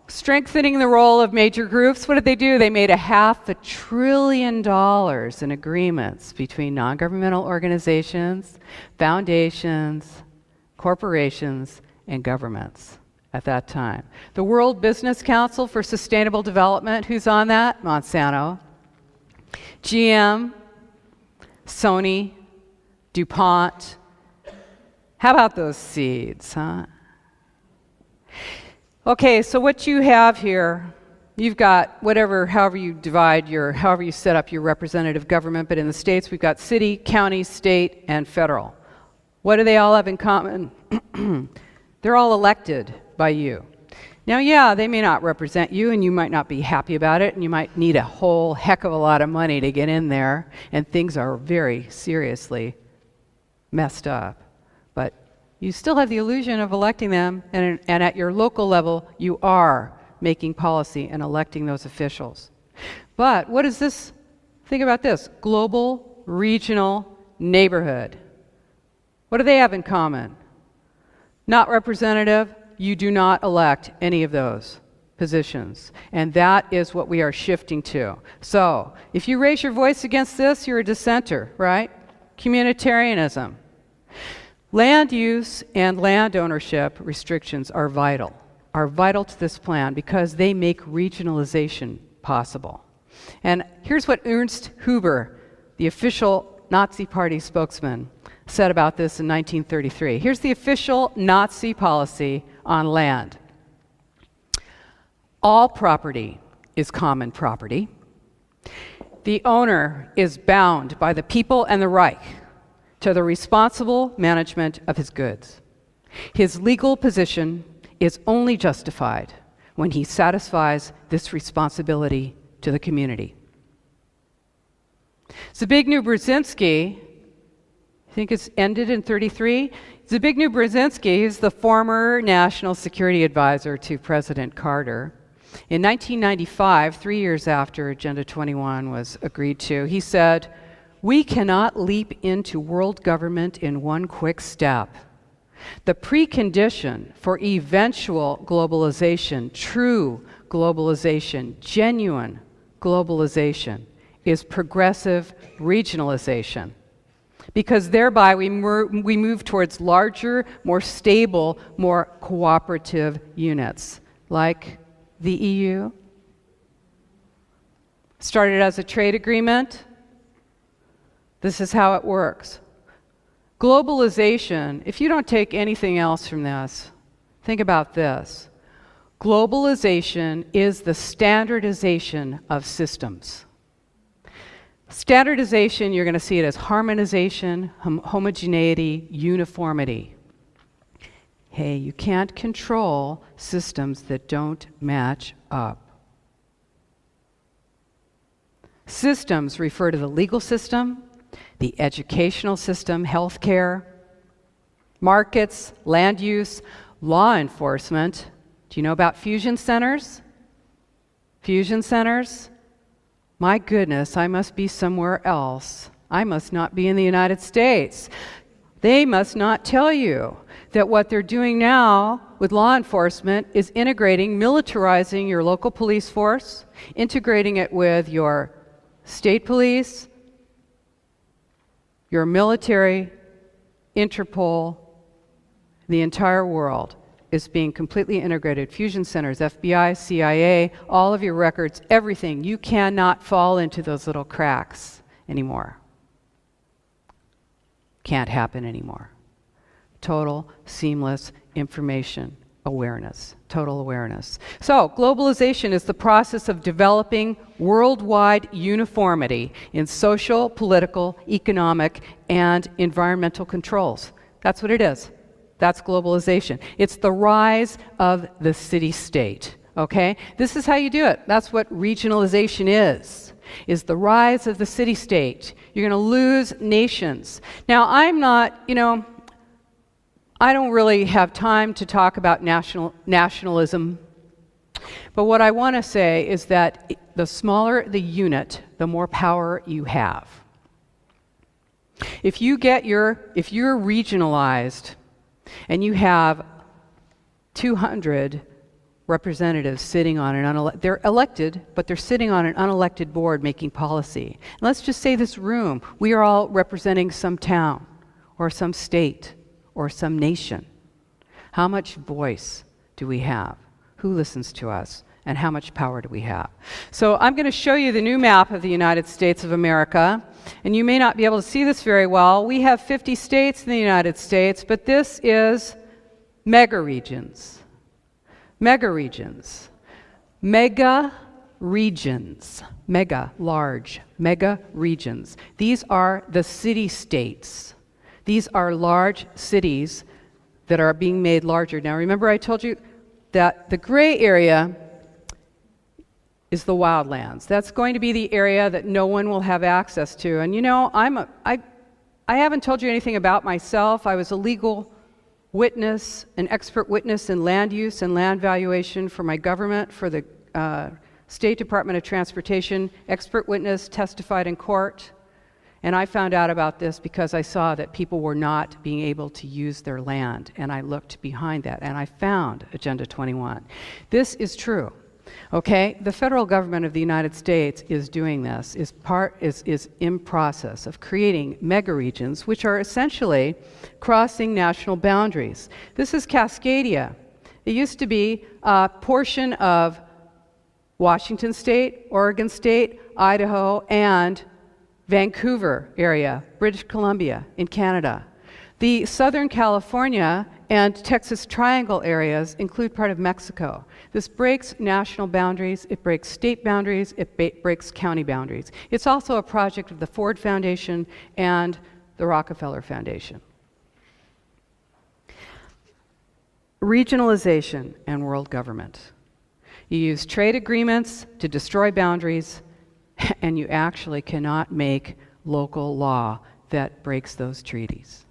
strengthening the role of major groups, what did they do? They made $500 billion in agreements between non-governmental organizations, foundations, corporations, and governments at that time. The World Business Council for Sustainable Development, who's on that? Monsanto. GM, Sony, DuPont. How about those seeds, huh? Okay, so what you have here, you've got however you set up your representative government, but in the states we've got city, county, state, and federal. What do they all have in common? They're all elected by you. Now, yeah, they may not represent you, and you might not be happy about it, and you might need a whole heck of a lot of money to get in there, and things are very seriously messed up. But you still have the illusion of electing them, and at your local level, you are making policy and electing those officials. But what is this? Think about this. Global, regional, neighborhood. What do they have in common? Not representative. You do not elect any of those positions. And that is what we are shifting to. So, if you raise your voice against this, you're a dissenter, right? Communitarianism. Land use and land ownership restrictions are vital to this plan because they make regionalization possible. And here's what Ernst Huber, the official Nazi Party spokesman, said about this in 1933. Here's the official Nazi policy on land. All property is common property. The owner is bound by the people and the Reich to the responsible management of his goods. His legal position is only justified when he satisfies this responsibility to the community. Zbigniew Brzezinski, I think it's ended in 33. Zbigniew Brzezinski is the former national security advisor to President Carter. In 1995, 3 years after Agenda 21 was agreed to, he said, "We cannot leap into world government in one quick step. The precondition for eventual globalization, true globalization, genuine globalization, is progressive regionalization. Because thereby we move towards larger, more stable, more cooperative units, like the EU. Started as a trade agreement. This is how it works. Globalization, if you don't take anything else from this, think about this. Globalization is the standardization of systems. Standardization, you're going to see it as harmonization, homogeneity, uniformity. Hey, you can't control systems that don't match up. Systems refer to the legal system, the educational system, healthcare, markets, land use, law enforcement. Do you know about fusion centers? Fusion centers? My goodness, I must be somewhere else. I must not be in the United States. They must not tell you that what they're doing now with law enforcement is integrating, militarizing your local police force, integrating it with your state police, your military, Interpol, the entire world. is being completely integrated. Fusion centers, FBI, CIA, all of your records, everything. You cannot fall into those little cracks anymore. Can't happen anymore. Total, seamless information awareness, total awareness. So, globalization is the process of developing worldwide uniformity in social, political, economic, and environmental controls. That's what it is. That's globalization. It's the rise of the city-state, okay? This is how you do it. That's what regionalization is the rise of the city-state. You're going to lose nations. Now, I'm not, I don't really have time to talk about nationalism, but what I want to say is that the smaller the unit, the more power you have. If you're regionalized and you have 200 representatives sitting on they're elected, but they're sitting on an unelected board making policy. And let's just say this room, we are all representing some town or some state or some nation. How much voice do we have? Who listens to us? And how much power do we have? So I'm going to show you the new map of the United States of America. And you may not be able to see this very well. We have 50 states in the United States, but this is mega regions. Mega regions. Mega regions. Mega, large. Mega regions. These are the city-states. These are large cities that are being made larger. Now remember I told you that the gray area is the wildlands. That's going to be the area that no one will have access to. And I haven't told you anything about myself. I was a legal witness, an expert witness in land use and land valuation for my government, for the State Department of Transportation. Expert witness, testified in court. And I found out about this because I saw that people were not being able to use their land. And I looked behind that and I found Agenda 21. This is true. Okay, the federal government of the United States is doing this, is in process of creating mega regions, which are essentially crossing national boundaries. This is Cascadia. It used to be a portion of Washington State, Oregon State, Idaho, and Vancouver area, British Columbia in Canada. The Southern California and Texas Triangle areas include part of Mexico. This breaks national boundaries, it breaks state boundaries, it breaks county boundaries. It's also a project of the Ford Foundation and the Rockefeller Foundation. Regionalization and world government. You use trade agreements to destroy boundaries, and you actually cannot make local law that breaks those treaties.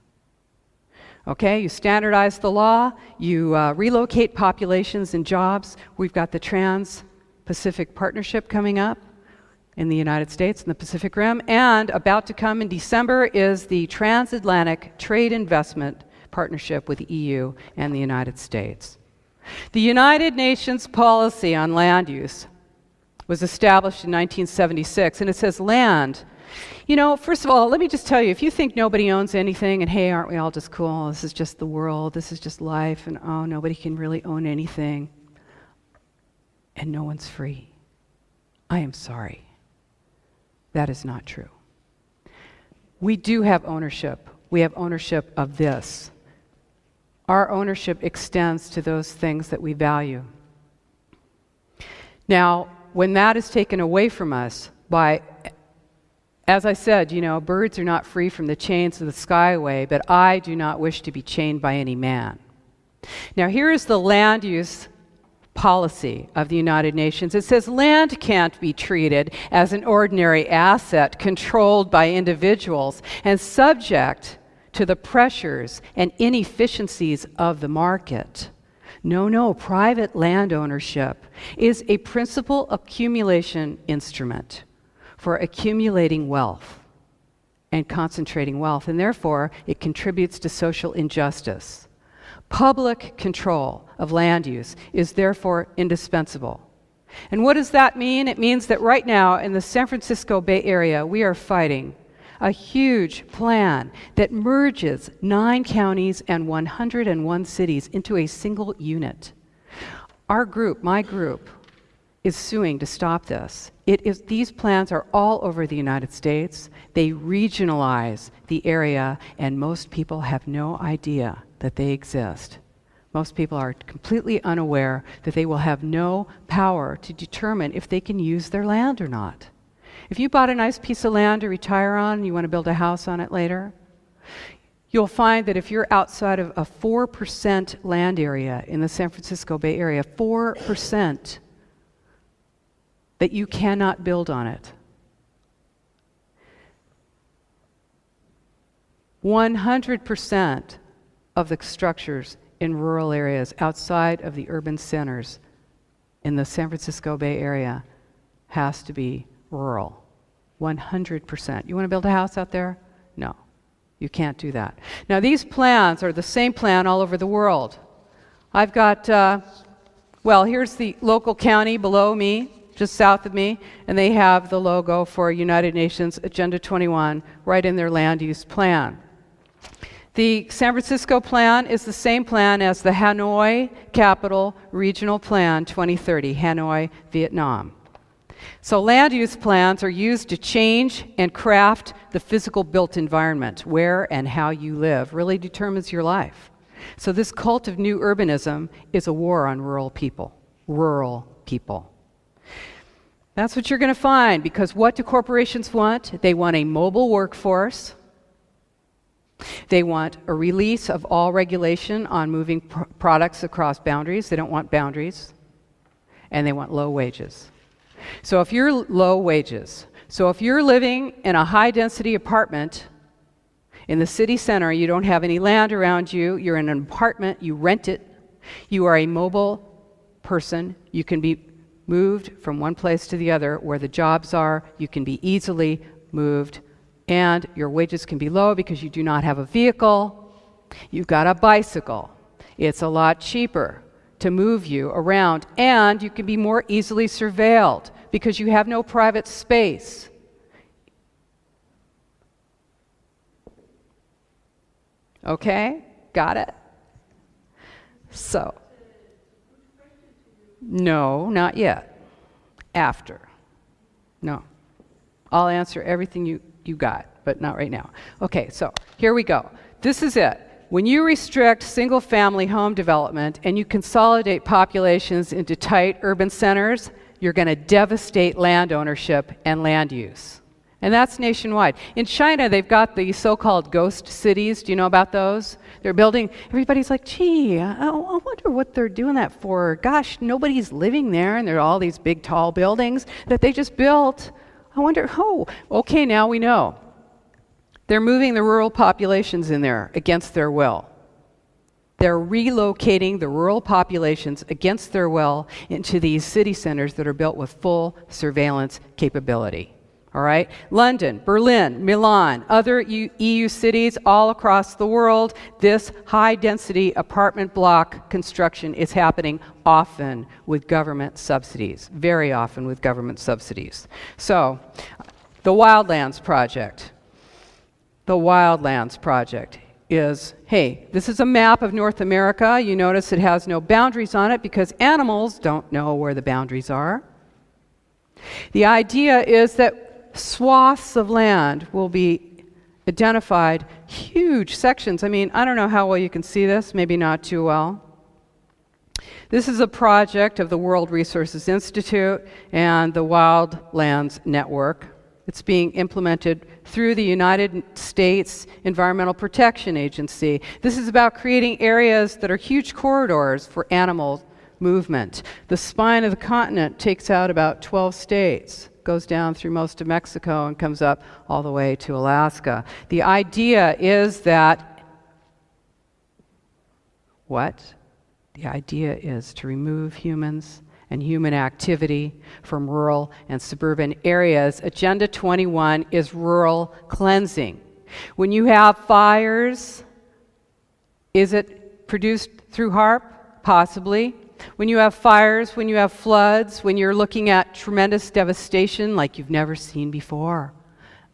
Okay, you standardize the law, you relocate populations and jobs. We've got the Trans-Pacific Partnership coming up in the United States and the Pacific Rim, and about to come in December is the Transatlantic Trade Investment Partnership with the EU and the United States. The United Nations policy on land use was established in 1976, and it says land. First of all, let me just tell you, if you think nobody owns anything, and hey, aren't we all just cool? This is just the world, this is just life, and oh, nobody can really own anything, and no one's free. I am sorry. That is not true. We do have ownership. We have ownership of this. Our ownership extends to those things that we value. Now, when that is taken away from us by, as I said, birds are not free from the chains of the skyway, but I do not wish to be chained by any man. Now, here is the land use policy of the United Nations. It says land can't be treated as an ordinary asset controlled by individuals and subject to the pressures and inefficiencies of the market. No, private land ownership is a principal accumulation instrument for accumulating wealth and concentrating wealth, and therefore it contributes to social injustice. Public control of land use is therefore indispensable. And what does that mean? It means that right now in the San Francisco Bay Area, we are fighting a huge plan that merges 9 counties and 101 cities into a single unit. Our group, my group, is suing to stop this. These plans are all over the United States. They regionalize the area, and most people have no idea that they exist. Most people are completely unaware that they will have no power to determine if they can use their land or not. If you bought a nice piece of land to retire on and you want to build a house on it later, you'll find that if you're outside of a 4% land area in the San Francisco Bay Area, 4%, that you cannot build on it. 100% of the structures in rural areas outside of the urban centers in the San Francisco Bay Area has to be rural. 100%. You want to build a house out there? No, you can't do that. Now, these plans are the same plan all over the world. I've got, well, here's the local county below me, just south of me, and they have the logo for United Nations Agenda 21 right in their land use plan. The San Francisco plan is the same plan as the Hanoi Capital Regional Plan 2030, Hanoi, Vietnam. So land use plans are used to change and craft the physical built environment. Where and how you live really determines your life. So this cult of new urbanism is a war on rural people. Rural people. That's what you're going to find, because what do corporations want? They want a mobile workforce. They want a release of all regulation on moving products across boundaries. They don't want boundaries. And they want low wages. So if you're low wages, so if you're living in a high-density apartment in the city center, you don't have any land around you, you're in an apartment, you rent it, you are a mobile person, you can be moved from one place to the other where the jobs are, you can be easily moved, and your wages can be low because you do not have a vehicle, you've got a bicycle. It's a lot cheaper to move you around, and you can be more easily surveilled because you have no private space. Okay? Got it? So, no, not yet. After. No. I'll answer everything you got, but not right now. Okay, so here we go. This is it. When you restrict single-family home development and you consolidate populations into tight urban centers, you're going to devastate land ownership and land use. And that's nationwide. In China, they've got the so-called ghost cities. Do you know about those? They're building, everybody's like, gee, I wonder what they're doing that for. Gosh, nobody's living there, and there are all these big, tall buildings that they just built. I wonder, oh, okay, now we know. They're moving the rural populations in there against their will. They're relocating the rural populations against their will into these city centers that are built with full surveillance capability. All right? London, Berlin, Milan, other EU cities all across the world, this high-density apartment block construction is happening often with government subsidies, very often with government subsidies. So, the Wildlands Project. The Wildlands Project is, hey, this is a map of North America. You notice it has no boundaries on it because animals don't know where the boundaries are. The idea is that swaths of land will be identified, huge sections. I mean, I don't know how well you can see this, maybe not too well. This is a project of the World Resources Institute and the Wildlands Network. It's being implemented through the United States Environmental Protection Agency. This is about creating areas that are huge corridors for animal movement. The spine of the continent takes out about 12 states, goes down through most of Mexico and comes up all the way to Alaska. The idea is that, what? The idea is to remove humans and human activity from rural and suburban areas. Agenda 21 is rural cleansing. When you have fires, is it produced through HARP? Possibly. When you have fires, when you have floods, when you're looking at tremendous devastation like you've never seen before,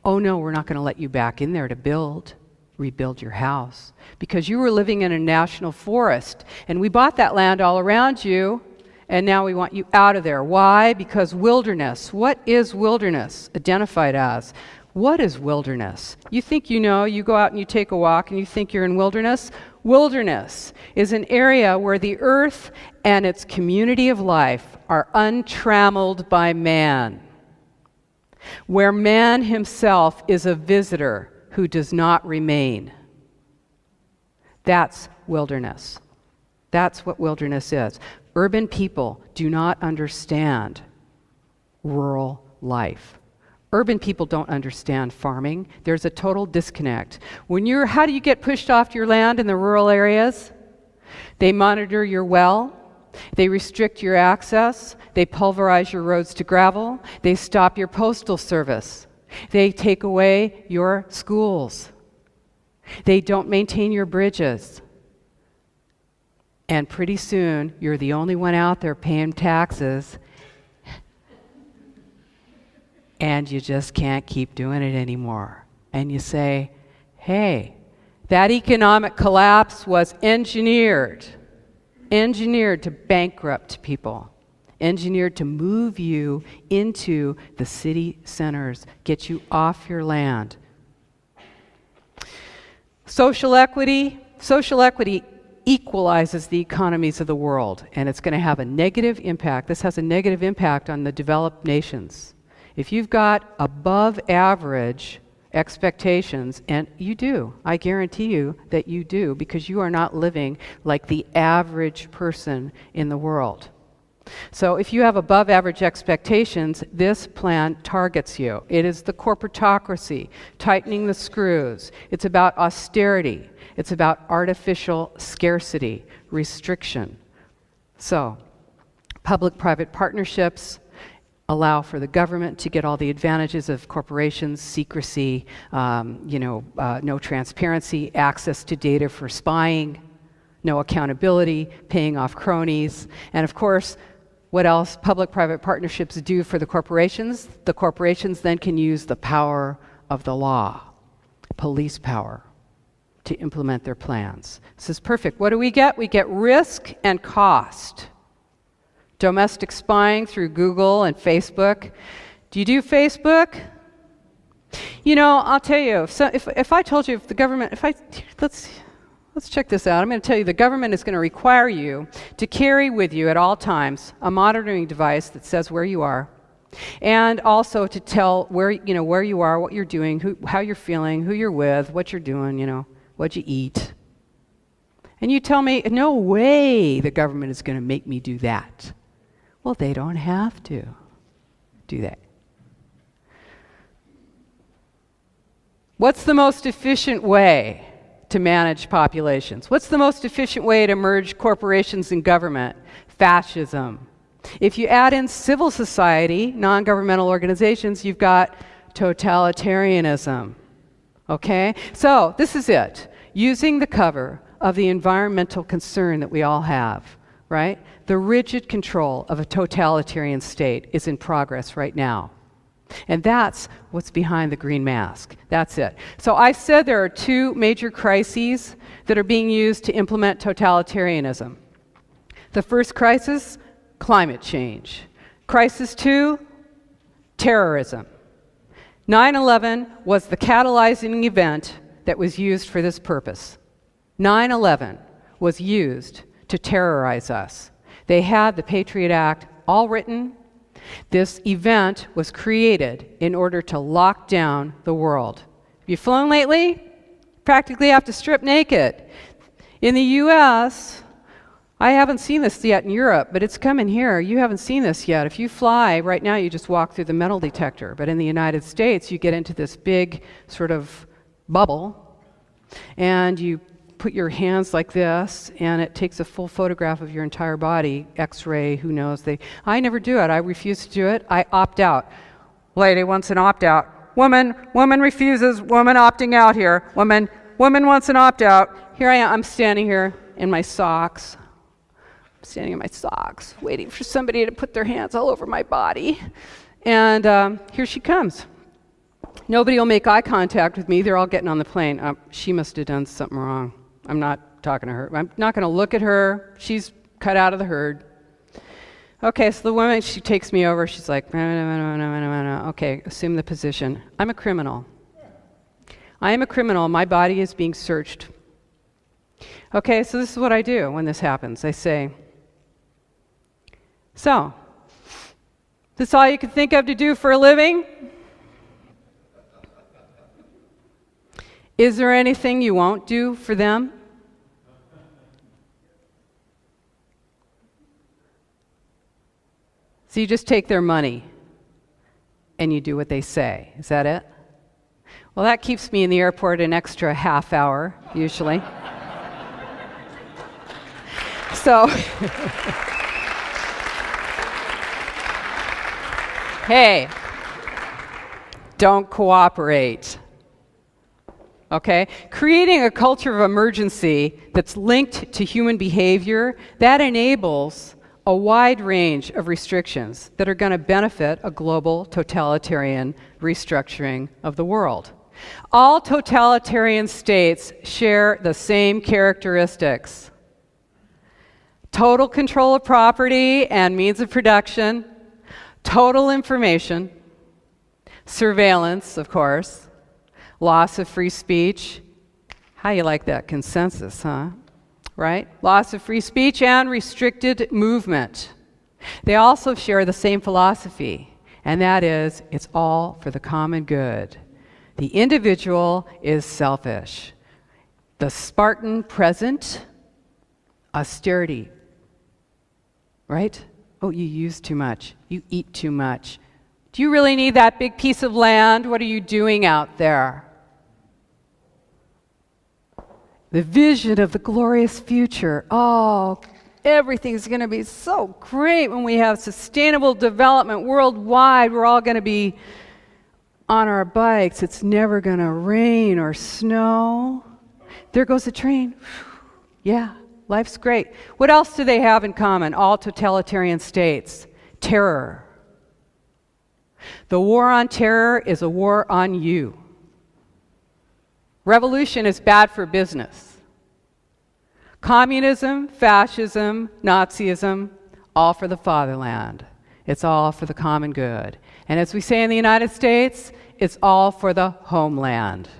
Oh no, we're not going to let you back in there to rebuild your house, because you were living in a national forest, and we bought that land all around you, and now we want you out of there. Why? Because wilderness. What is wilderness identified as? What is wilderness? You think you know, you go out and you take a walk and you think you're in wilderness? Wilderness is an area where the earth and its community of life are untrammeled by man, where man himself is a visitor who does not remain. That's wilderness. That's what wilderness is. Urban people do not understand rural life. Urban people don't understand farming. There's a total disconnect. How do you get pushed off your land in the rural areas? They monitor your well. They restrict your access. They pulverize your roads to gravel. They stop your postal service. They take away your schools. They don't maintain your bridges. And pretty soon, you're the only one out there paying taxes, and you just can't keep doing it anymore. And you say, hey, that economic collapse was engineered to bankrupt people, engineered to move you into the city centers, get you off your land. Social equity equalizes the economies of the world, and it's going to have a negative impact. This has a negative impact on the developed nations. If you've got above average expectations, and you do, I guarantee you that you do, because you are not living like the average person in the world. So if you have above average expectations, this plan targets you. It is the corporatocracy, tightening the screws. It's about austerity. It's about artificial scarcity, restriction. So, public-private partnerships allow for the government to get all the advantages of corporations, secrecy, no transparency, access to data for spying, no accountability, paying off cronies, and of course, what else public-private partnerships do for the corporations? The corporations then can use the power of the law, police power, to implement their plans. This is perfect. What do we get? We get risk and cost. Domestic spying through Google and Facebook. Do you do Facebook? You know, I'll tell you, if I told you, if the government, let's check this out. I'm going to tell you the government is going to require you to carry with you at all times a monitoring device that says where you are, and also to tell where you are, what you're doing, how you're feeling, who you're with, what you're doing, what you eat. And you tell me, no way the government is going to make me do that. Well, they don't have to do that. What's the most efficient way to manage populations? What's the most efficient way to merge corporations and government? Fascism. If you add in civil society, non-governmental organizations, you've got totalitarianism. Okay? So, this is it. Using the cover of the environmental concern that we all have, right? The rigid control of a totalitarian state is in progress right now. And that's what's behind the green mask. That's it. So I said there are two major crises that are being used to implement totalitarianism. The first crisis, climate change. Crisis 2, terrorism. 9/11 was the catalyzing event that was used for this purpose. 9/11 was used to terrorize us. They had the Patriot Act all written. This event was created in order to lock down the world. Have you flown lately? Practically have to strip naked. In the US, I haven't seen this yet in Europe, but it's coming here. You haven't seen this yet. If you fly, right now you just walk through the metal detector. But in the United States, you get into this big sort of bubble, and you put your hands like this, and it takes a full photograph of your entire body, X-ray, who knows. I never do it. I refuse to do it. I opt out. Lady wants an opt-out. Woman refuses. Woman opting out here. Woman wants an opt-out. Here I am. I'm standing here in my socks. Waiting for somebody to put their hands all over my body. And here she comes. Nobody will make eye contact with me. They're all getting on the plane. She must have done something wrong. I'm not talking to her. I'm not going to look at her. She's cut out of the herd. Okay, so the woman, she takes me over. She's like, no. Okay, assume the position. I'm a criminal. I am a criminal. My body is being searched. Okay, so this is what I do when this happens. I say, so, this all you can think of to do for a living? Is there anything you won't do for them? So you just take their money and you do what they say. Is that it? Well, that keeps me in the airport an extra half hour, usually. So, hey, don't cooperate. Okay? Creating a culture of emergency that's linked to human behavior, that enables a wide range of restrictions that are going to benefit a global totalitarian restructuring of the world. All totalitarian states share the same characteristics: total control of property and means of production, total information, surveillance, of course, loss of free speech. How you like that consensus, huh? Right? Loss of free speech and restricted movement. They also share the same philosophy, and that is, it's all for the common good. The individual is selfish. The Spartan present, austerity. Right? Oh, you use too much. You eat too much. Do you really need that big piece of land? What are you doing out there? The vision of the glorious future. Oh, everything's going to be so great when we have sustainable development worldwide. We're all going to be on our bikes. It's never going to rain or snow. There goes the train. Yeah, life's great. What else do they have in common? All totalitarian states. Terror. The war on terror is a war on you. Revolution is bad for business. Communism, fascism, Nazism, all for the fatherland. It's all for the common good. And as we say in the United States, it's all for the homeland.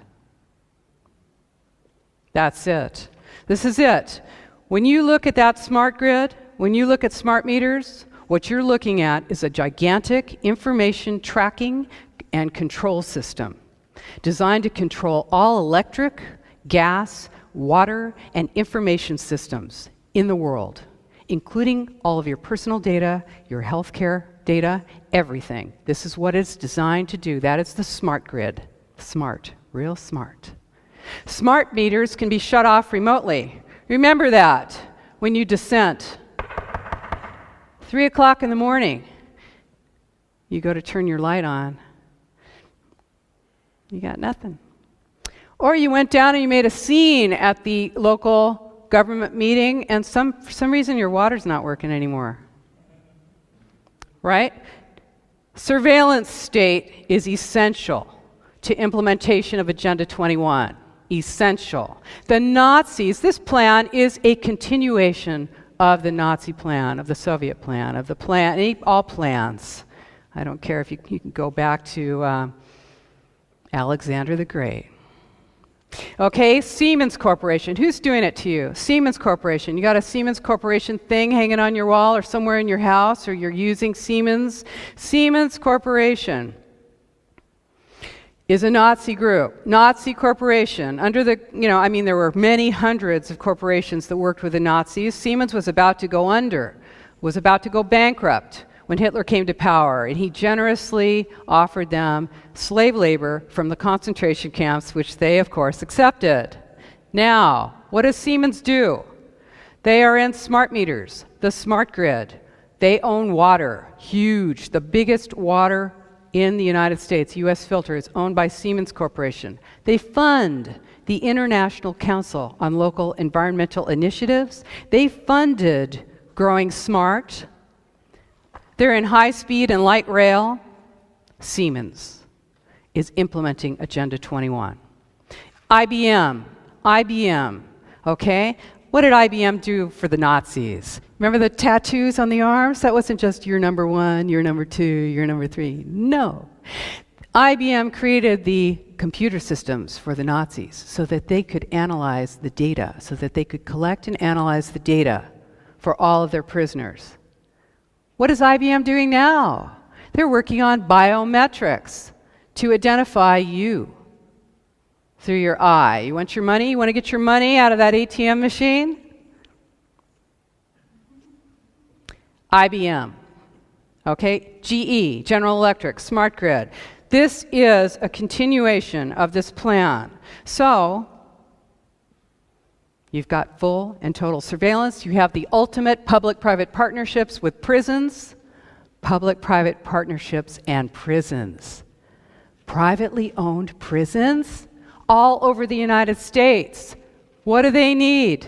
That's it. This is it. When you look at that smart grid, when you look at smart meters, what you're looking at is a gigantic information tracking and control system designed to control all electric, gas, water, and information systems in the world, including all of your personal data, your healthcare data, everything. This is what it's designed to do. That is the smart grid. Smart, real smart. Smart meters can be shut off remotely. Remember that when you dissent. 3 o'clock in the morning, you go to turn your light on. You got nothing. Or you went down and you made a scene at the local government meeting, and for some reason your water's not working anymore. Right? Surveillance state is essential to implementation of Agenda 21. Essential. The Nazis, this plan is a continuation of the Nazi plan, of the Soviet plan, of the plan, all plans. I don't care if you can go back to Alexander the Great. Okay, Siemens Corporation. Who's doing it to you? Siemens Corporation. You got a Siemens Corporation thing hanging on your wall or somewhere in your house, or you're using Siemens. Siemens Corporation is a Nazi group. Nazi Corporation. Under the, there were many hundreds of corporations that worked with the Nazis. Siemens was about to go under, was about to go bankrupt when Hitler came to power, and he generously offered them slave labor from the concentration camps, which they, of course, accepted. Now, what does Siemens do? They are in smart meters, the smart grid. They own water, huge, the biggest water in the United States. U.S. Filter is owned by Siemens Corporation. They fund the International Council on Local Environmental Initiatives. They funded Growing Smart. They're in high speed and light rail. Siemens. is implementing Agenda 21. IBM, okay? What did IBM do for the Nazis? Remember the tattoos on the arms? That wasn't just you're number 1, you're number 2, you're number 3. No. IBM created the computer systems for the Nazis so that they could analyze the data, so that they could collect and analyze the data for all of their prisoners. What is IBM doing now? They're working on biometrics to identify you through your eye. You want your money? You want to get your money out of that ATM machine? IBM. Okay? GE, General Electric, Smart Grid. This is a continuation of this plan. So, you've got full and total surveillance. You have the ultimate public-private partnerships with prisons, public-private partnerships and prisons. Privately owned prisons all over the United States. What do they need?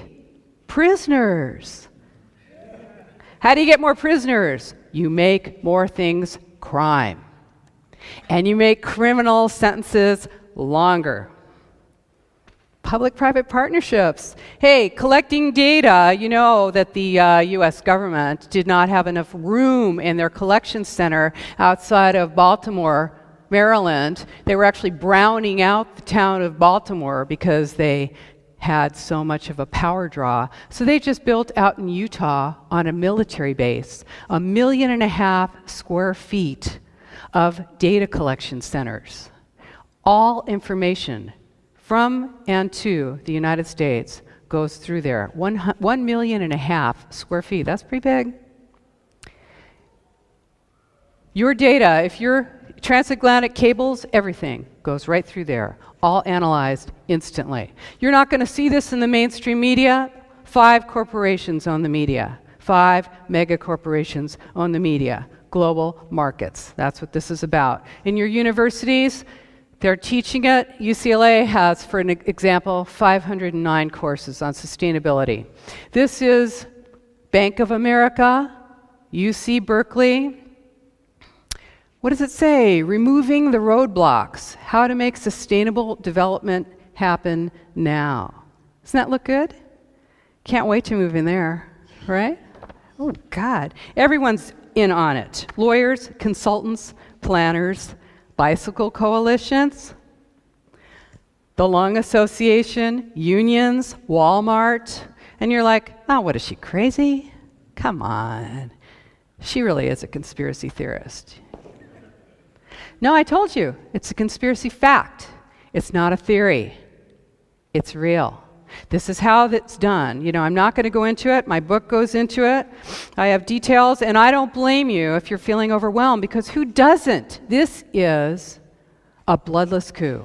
Prisoners. How do you get more prisoners? You make more things crime. And you make criminal sentences longer. Public-private partnerships. Hey, collecting data, you know that the US government did not have enough room in their collection center outside of Baltimore, Maryland. They were actually browning out the town of Baltimore because they had so much of a power draw. So they just built out in Utah on a military base 1.5 million square feet of data collection centers. All information from and to the United States goes through there. 1.5 million square feet. That's pretty big. Your data, if you're transatlantic cables, everything goes right through there, all analyzed instantly. You're not going to see this in the mainstream media. 5 corporations own the media. 5 mega corporations own the media. Global markets. That's what this is about. In your universities, they're teaching it. UCLA has, for an example, 509 courses on sustainability. This is Bank of America, UC Berkeley. What does it say? Removing the roadblocks. How to make sustainable development happen now. Doesn't that look good? Can't wait to move in there, right? Oh, God. Everyone's in on it. Lawyers, consultants, planners, bicycle coalitions, the Lung Association, unions, Walmart. And you're like, oh, what is she, crazy? Come on. She really is a conspiracy theorist. No, I told you, it's a conspiracy fact. It's not a theory. It's real. This is how it's done. You know, I'm not going to go into it. My book goes into it. I have details, and I don't blame you if you're feeling overwhelmed, because who doesn't? This is a bloodless coup.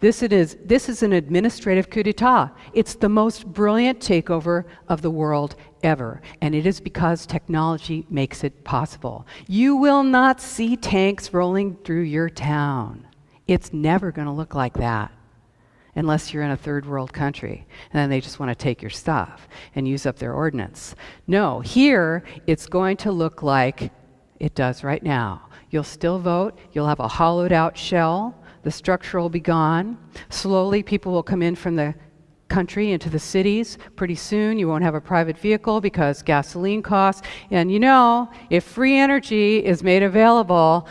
This is an administrative coup d'etat. It's the most brilliant takeover of the world ever, and it is because technology makes it possible. You will not see tanks rolling through your town. It's never going to look like that unless you're in a third world country, and then they just want to take your stuff and use up their ordnance. No, here it's going to look like it does right now. You'll still vote. You'll have a hollowed out shell. The structure will be gone. Slowly, people will come in from the country into the cities. Pretty soon, you won't have a private vehicle because gasoline costs. And you know, if free energy is made available,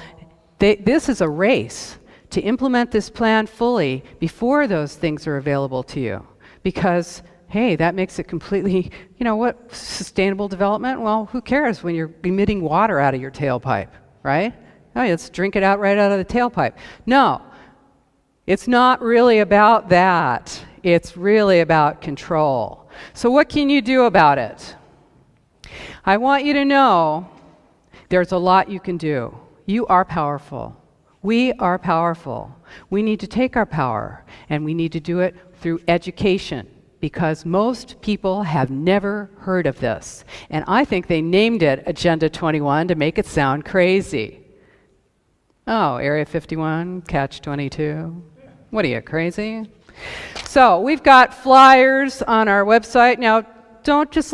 this is a race to implement this plan fully before those things are available to you. Because, hey, that makes it completely, you know what, sustainable development? Well, who cares when you're emitting water out of your tailpipe, right? Oh, let's drink it out right out of the tailpipe. No, it's not really about that. It's really about control. So what can you do about it? I want you to know there's a lot you can do. You are powerful. We are powerful. We need to take our power, and we need to do it through education, because most people have never heard of this. And I think they named it Agenda 21 to make it sound crazy. Oh, Area 51, Catch 22. What are you, crazy? So we've got flyers on our website. Now, don't just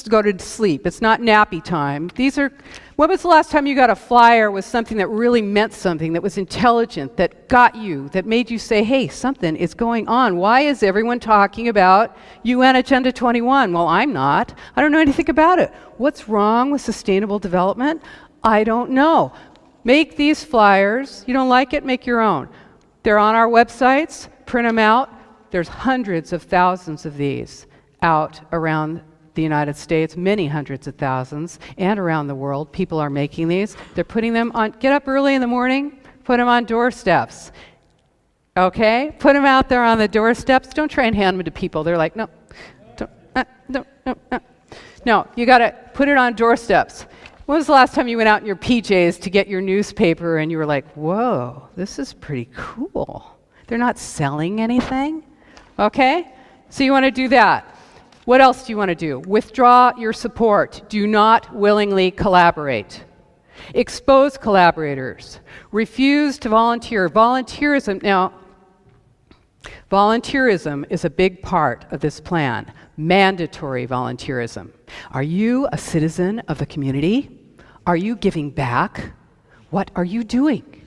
go to sleep. It's not nappy time. These are When was the last time you got a flyer with something that really meant something, that was intelligent, that got you, that made you say, hey, something is going on? Why is everyone talking about UN Agenda 21? Well, I'm not. I don't know anything about it. What's wrong with sustainable development? I don't know. Make these flyers. You don't like it? Make your own. They're on our websites. Print them out. There's hundreds of thousands of these out around the United States, many hundreds of thousands, and around the world. People are making these. They're putting them on, get up early in the morning, put them on doorsteps. Okay? Put them out there on the doorsteps. Don't try and hand them to people. They're like, no, don't, no, you got to put it on doorsteps. When was the last time you went out in your PJs to get your newspaper and you were like, whoa, this is pretty cool. They're not selling anything. Okay? So you want to do that. What else do you want to do? Withdraw your support. Do not willingly collaborate. Expose collaborators. Refuse to volunteer. Volunteerism, now, volunteerism is a big part of this plan. Mandatory volunteerism. Are you a citizen of the community? Are you giving back? What are you doing?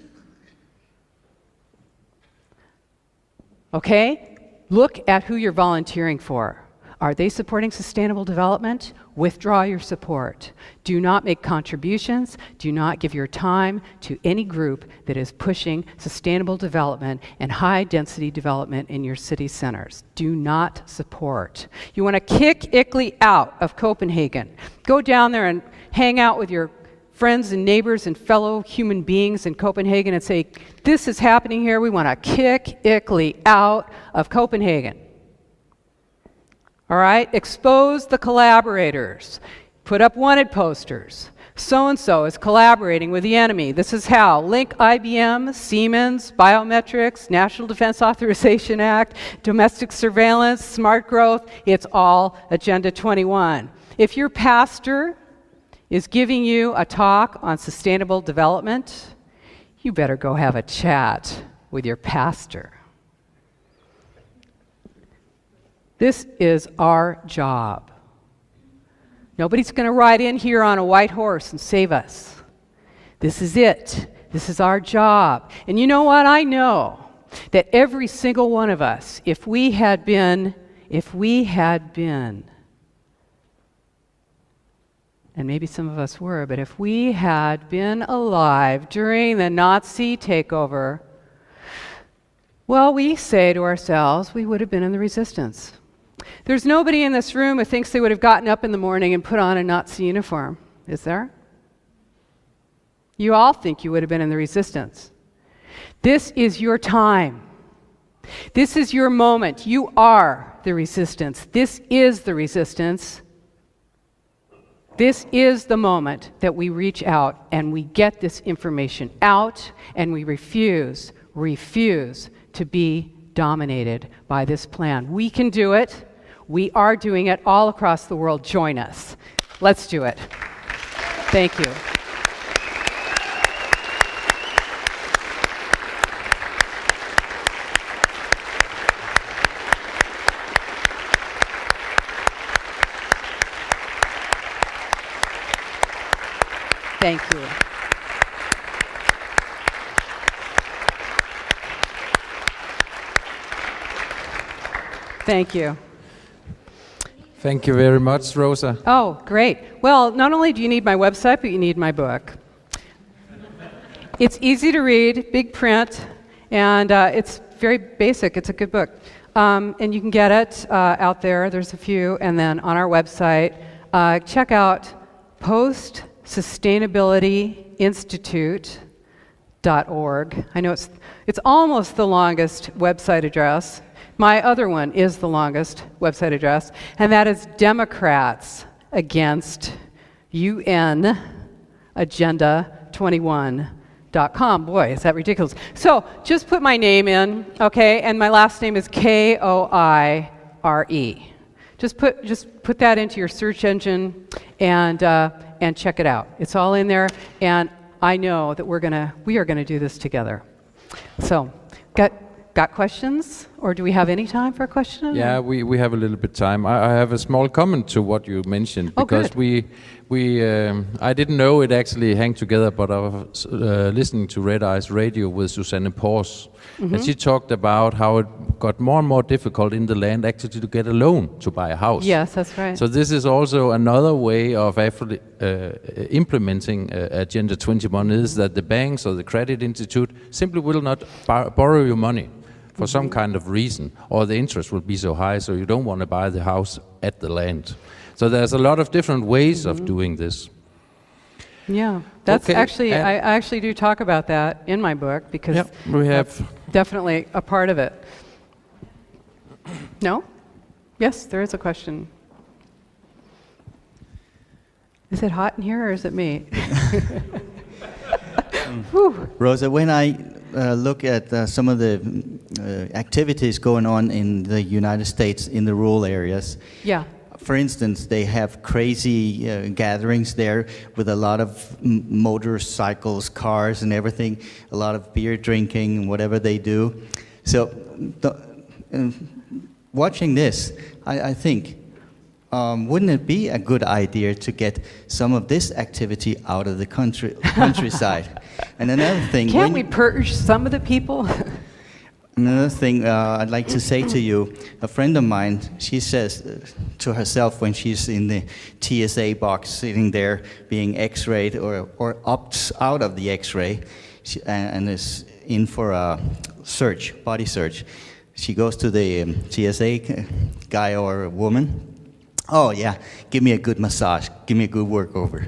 Okay? Look at who you're volunteering for. Are they supporting sustainable development? Withdraw your support. Do not make contributions. Do not give your time to any group that is pushing sustainable development and high-density development in your city centers. Do not support. You want to kick ICLEI out of Copenhagen. Go down there and hang out with your friends and neighbors and fellow human beings in Copenhagen and say, this is happening here. We want to kick ICLEI out of Copenhagen. All right? Expose the collaborators. Put up wanted posters. So-and-so is collaborating with the enemy. This is how. Link IBM, Siemens, biometrics, National Defense Authorization Act, domestic surveillance, smart growth. It's all Agenda 21. If your pastor is giving you a talk on sustainable development, you better go have a chat with your pastor. This is our job. Nobody's going to ride in here on a white horse and save us. This is it. This is our job. And you know what? I know that every single one of us, if we had been, and maybe some of us were, but if we had been alive during the Nazi takeover, well, we say to ourselves, we would have been in the resistance. There's nobody in this room who thinks they would have gotten up in the morning and put on a Nazi uniform, is there? You all think you would have been in the resistance. This is your time. This is your moment. You are the resistance. This is the resistance. This is the moment that we reach out and we get this information out and we refuse to be dominated by this plan. We can do it. We are doing it all across the world. Join us. Let's do it. Thank you. Thank you. Thank you. Thank you very much, Rosa. Oh, great. Well, not only do you need my website, but you need my book. It's easy to read, big print, and it's very basic. It's a good book. And you can get it out there. There's a few. And then on our website, check out postsustainabilityinstitute.org. I know it's almost the longest website address. My other one is the longest website address, and that is Democrats Against UN Agenda 21.com. Boy, is that ridiculous. So just put my name in, okay, and my last name is Koire. Just put that into your search engine and check it out. It's all in there, and I know that we are gonna do this together. So, got questions, or do we have any time for a question? Yeah, we have a little bit time. I have a small comment to what you mentioned, because we I didn't know it actually hang together, but I was listening to Red Eyes Radio with Susanne Pors, and she talked about how it got more and more difficult in the land actually to get a loan to buy a house. Yes, that's right. So this is also another way of actually implementing Agenda 21 is that the banks or the credit institute simply will not borrow you money for some kind of reason, or the interest will be so high so you don't want to buy the house at the land. So there's a lot of different ways of doing this. Yeah, that's Okay, actually, I actually do talk about that in my book because we have that's definitely a part of it. No? Yes, there is a question. Is it hot in here or is it me? Rosa, when I look at some of the activities going on in the United States in the rural areas, Yeah. for instance, they have crazy gatherings there with a lot of motorcycles, cars and everything, a lot of beer drinking and whatever they do. So watching this, I think, wouldn't it be a good idea to get some of this activity out of the countryside? And another thing... Can't we purge some of the people? Another thing I'd like to say to you, a friend of mine, she says to herself when she's in the TSA box sitting there being x-rayed or opts out of the x-ray and is in for a search, body search, she goes to the TSA guy or woman, oh yeah, give me a good massage, give me a good workover.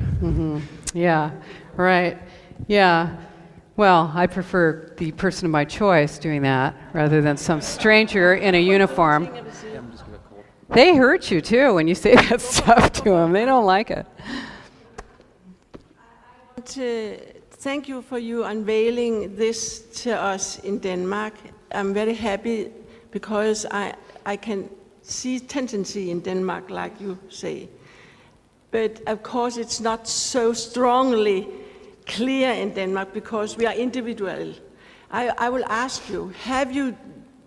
Yeah, right. Yeah. Well, I prefer the person of my choice doing that rather than some stranger in a uniform. They hurt you too when you say that stuff to them. They don't like it. I want to thank you for you unveiling this to us in Denmark. I'm very happy because I can see tendency in Denmark, like you say. But of course, it's not so strongly clear in Denmark because we are individual. I will ask you, have you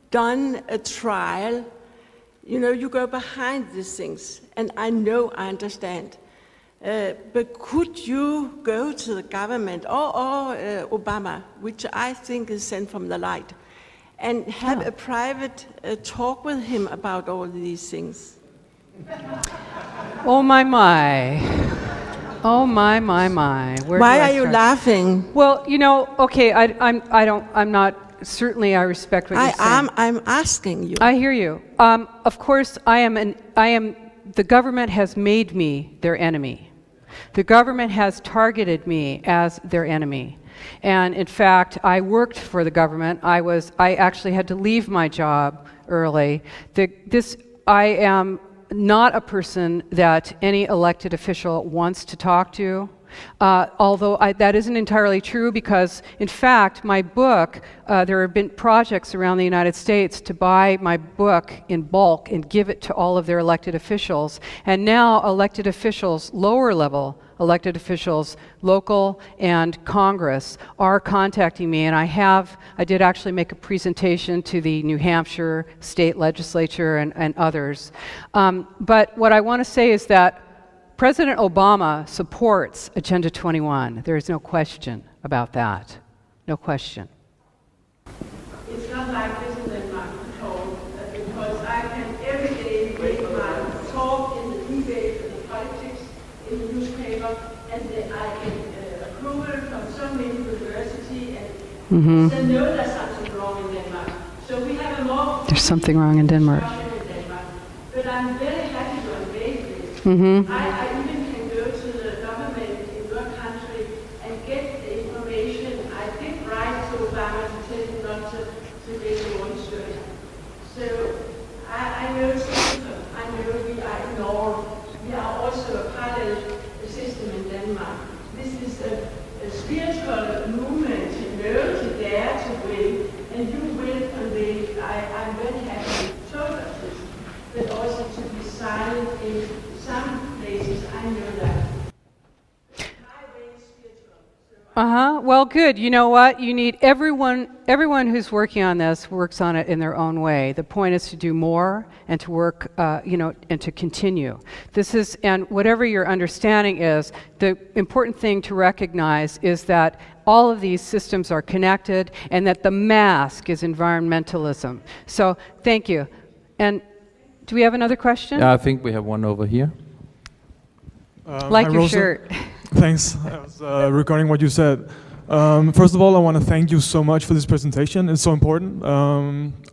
done a trial? You know, you go behind these things, and I know, I understand. But could you go to the government or Obama, which I think is sent from the light, and have a private talk with him about all these things? Oh my. Oh my. Where Why do I are you start? laughing? Well, you know, okay, I'm not, certainly I respect what you're saying. I'm asking you. I hear you. Of course, the government has made me their enemy. The government has targeted me as their enemy. And in fact, I worked for the government. I actually had to leave my job early. I am not a person that any elected official wants to talk to. Although that isn't entirely true because, in fact, my book, there have been projects around the United States to buy my book in bulk and give it to all of their elected officials. And now elected officials, lower level elected officials, local and Congress, are contacting me. And I did actually make a presentation to the New Hampshire state legislature and others. But what I want to say is that President Obama supports Agenda 21. There is no question about that. No question. It's not like this in Denmark at all, because I can every day make my talk in the debate and the politics in the newspaper, and then I get approval from so many universities, and they know there's something wrong in Denmark. So we have a more... There's something wrong in Denmark. But I'm very happy to unveil this. I even can go to the government in your country and get the information. I did write to Obama to tell him not to get the one straight. So I know it's difficult. I know we are ignored. We are also a parallel system in Denmark. This is a spiritual movement to know, to dare, to will, and you will convey. I'm very happy to talk about this, but also to be silent in some places. I know that. My way is spiritual, so Well, good. You know what? You need everyone who's working on this works on it in their own way. The point is to do more and to work, and to continue. And whatever your understanding is, the important thing to recognize is that all of these systems are connected and that the mask is environmentalism. So, thank you. And do we have another question? Yeah, I think we have one over here. Like hi, your Rosa. shirt. Thanks. I was recording what you said. First of all, I want to thank you so much for this presentation. It's so important.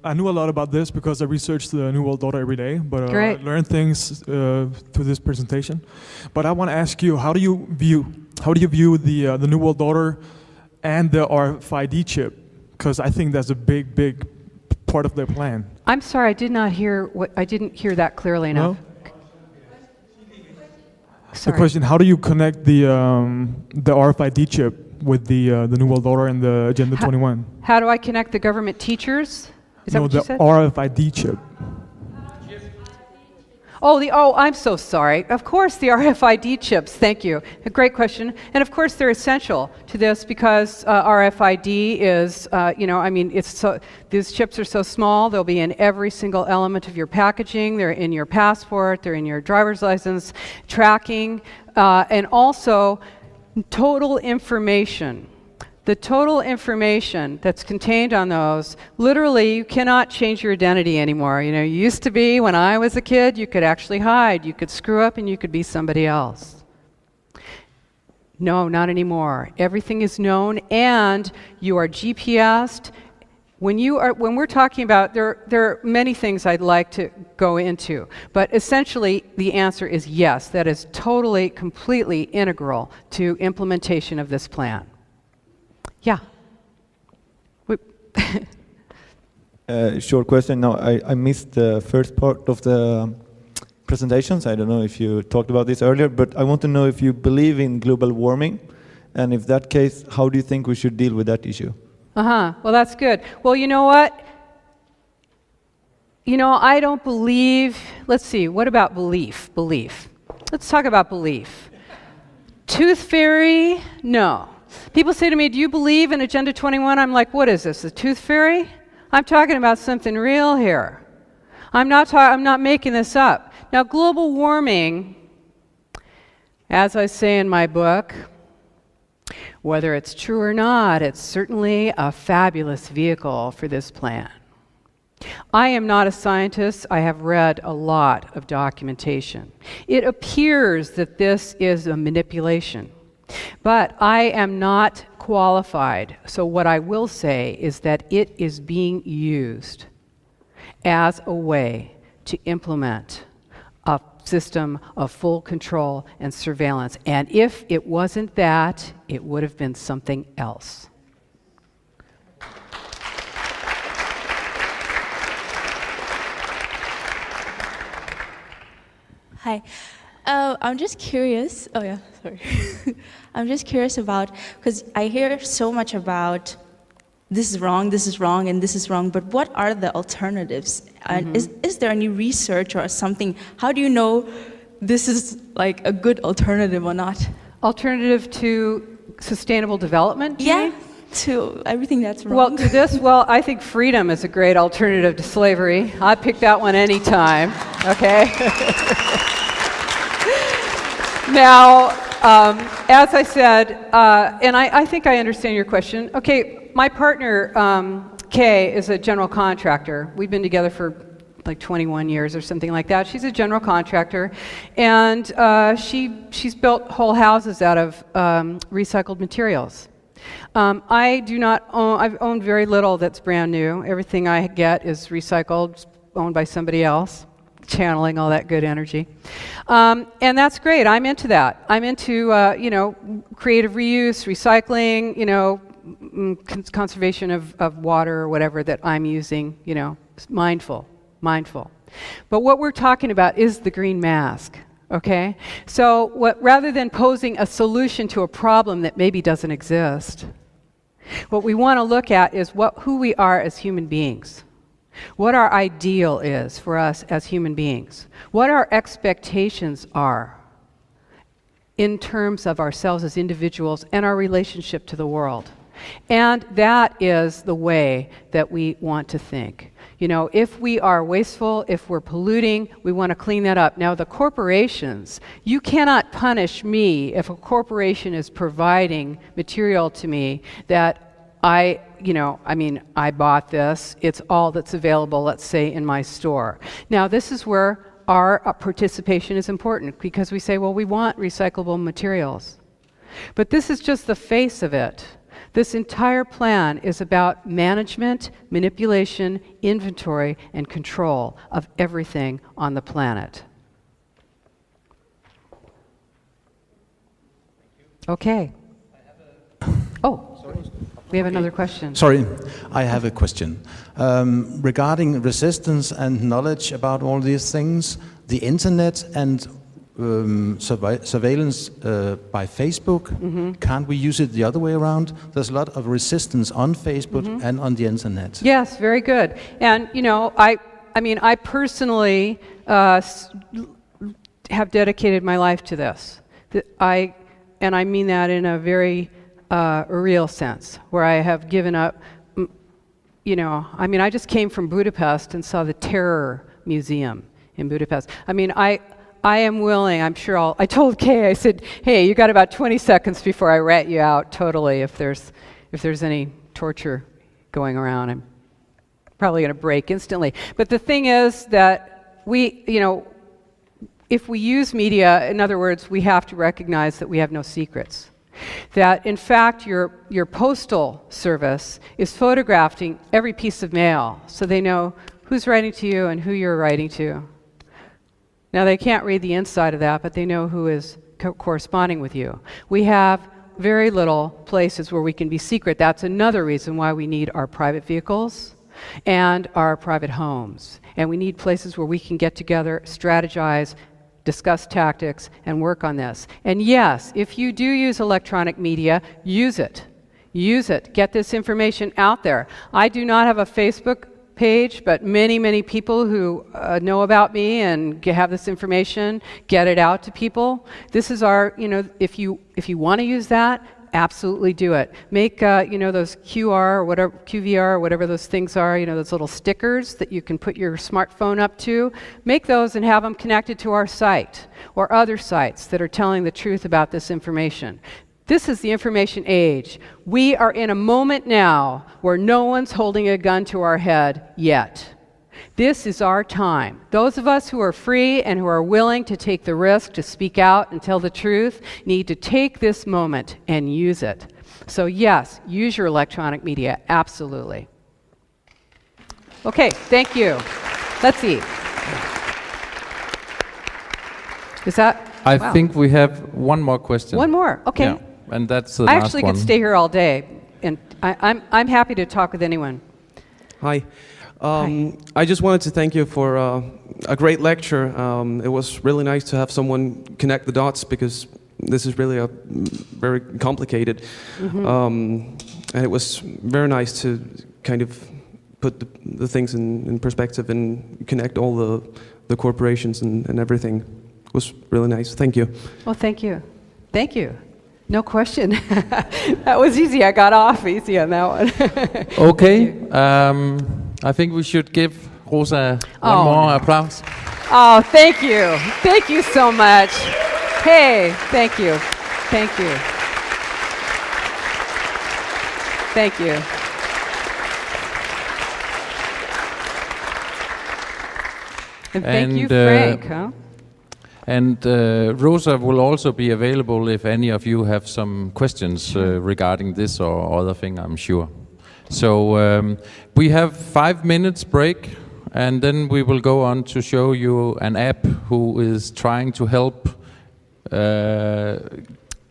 I knew a lot about this because I researched the New World Order every day, but I learned things through this presentation. But I want to ask you, how do you view the New World Order and the RFID chip? Because I think that's a big part of their plan. I'm sorry, I didn't hear that clearly enough. No? Sorry. The question: how do you connect the RFID chip with the New World Order and the Agenda 21? How do I connect the government teachers? Is that what you said? No, the RFID chip. I'm so sorry. Of course, the RFID chips. Thank you. A great question. And of course, they're essential to this because RFID is, these chips are so small. They'll be in every single element of your packaging. They're in your passport. They're in your driver's license, tracking, and also total information. The total information that's contained on those, literally, you cannot change your identity anymore. You used to be, when I was a kid, you could actually hide. You could screw up and you could be somebody else. No, not anymore. Everything is known and you are GPSed. When we're talking about, there are many things I'd like to go into, but essentially the answer is yes. That is totally, completely integral to implementation of this plan. Yeah. Short question. No, I missed the first part of the presentations. I don't know if you talked about this earlier, but I want to know if you believe in global warming, and if that case, how do you think we should deal with that issue? Well, that's good. Well, you know what? I don't believe, let's see, what about belief? Let's talk about belief. Tooth fairy? No. People say to me, do you believe in Agenda 21? I'm like, what is this, the tooth fairy? I'm talking about something real here. I'm not making this up. Now, global warming, as I say in my book, whether it's true or not, it's certainly a fabulous vehicle for this plan. I am not a scientist. I have read a lot of documentation. It appears that this is a manipulation. But I am not qualified, so what I will say is that it is being used as a way to implement a system of full control and surveillance. And if it wasn't that, it would have been something else. Hi. I'm just curious. Oh, yeah, sorry. I'm just curious about, because I hear so much about this is wrong, and this is wrong, but what are the alternatives? Is there any research or something? How do you know this is like a good alternative or not? Alternative to sustainable development? Yeah, to everything that's wrong. Well, to this, I think freedom is a great alternative to slavery. I'd pick that one anytime, okay? Now, as I said, and I think I understand your question. Okay, my partner, Kay, is a general contractor. We've been together for like 21 years or something like that. She's a general contractor, and she's built whole houses out of recycled materials. I do not own, I've owned very little that's brand new. Everything I get is recycled, owned by somebody else, channeling all that good energy. And that's great. I'm into that. I'm into, creative reuse, recycling, conservation of water or whatever that I'm using, mindful. But what we're talking about is the green mask, okay? So rather than posing a solution to a problem that maybe doesn't exist, what we want to look at is who we are as human beings. What our ideal is for us as human beings. What our expectations are. in terms of ourselves as individuals and our relationship to the world. And that is the way that we want to think. You know, if we are wasteful, if we're polluting, we want to clean that up. Now, the corporations, you cannot punish me if a corporation is providing material to me that I bought this, it's all that's available, let's say, in my store. Now, this is where our participation is important, because we say, well, we want recyclable materials. But this is just the face of it. This entire plan is about management, manipulation, inventory, and control of everything on the planet. Okay. Oh, we have another question. Sorry, I have a question. Regarding resistance and knowledge about all these things, the internet and surveillance by Facebook, can't we use it the other way around? There's a lot of resistance on Facebook and on the internet. Yes, very good. And, you know, I personally have dedicated my life to this. And I mean that in a very real sense, where I have given up, you know, I just came from Budapest and saw the Terror Museum in Budapest. I am willing, I told Kay, I said, hey, you got about 20 seconds before I rat you out totally if there's any torture going around. I'm probably going to break instantly. But the thing is that if we use media, in other words, we have to recognize that we have no secrets. That, in fact, your postal service is photographing every piece of mail so they know who's writing to you and who you're writing to. Now, they can't read the inside of that, but they know who is corresponding with you. We have very little places where we can be secret. That's another reason why we need our private vehicles and our private homes. And we need places where we can get together, strategize, discuss tactics, and work on this. And yes, if you do use electronic media, use it. Use it. Get this information out there. I do not have a Facebook page, but many people who know about me and have this information, get it out to people. This is our, if you want to use that, absolutely do it. Make those QR or whatever, QVR or whatever those things are, those little stickers that you can put your smartphone up to. Make those and have them connected to our site or other sites that are telling the truth about this information. This is the information age. We are in a moment now where no one's holding a gun to our head yet. This is our time. Those of us who are free and who are willing to take the risk to speak out and tell the truth need to take this moment and use it. So yes, use your electronic media, absolutely. Okay, thank you. Let's see. Is that? I wow. think we have one more question. One more, okay. Yeah, and that's the I last actually one. could stay here all day, and I'm happy to talk with anyone. Hi. I just wanted to thank you for a great lecture. It was really nice to have someone connect the dots, because this is really very complicated. And it was very nice to kind of put the things in perspective and connect all the corporations and everything. It was really nice. Thank you. Well, thank you. Thank you. No question. That was easy. I got off easy on that one. Okay. I think we should give Rosa one more applause. Oh, thank you. Thank you so much. Hey, thank you. Thank you. Thank you. And thank you, Frank. And Rosa will also be available if any of you have some questions regarding this or other thing, I'm sure. So we have 5 minutes break, and then we will go on to show you an app who is trying to help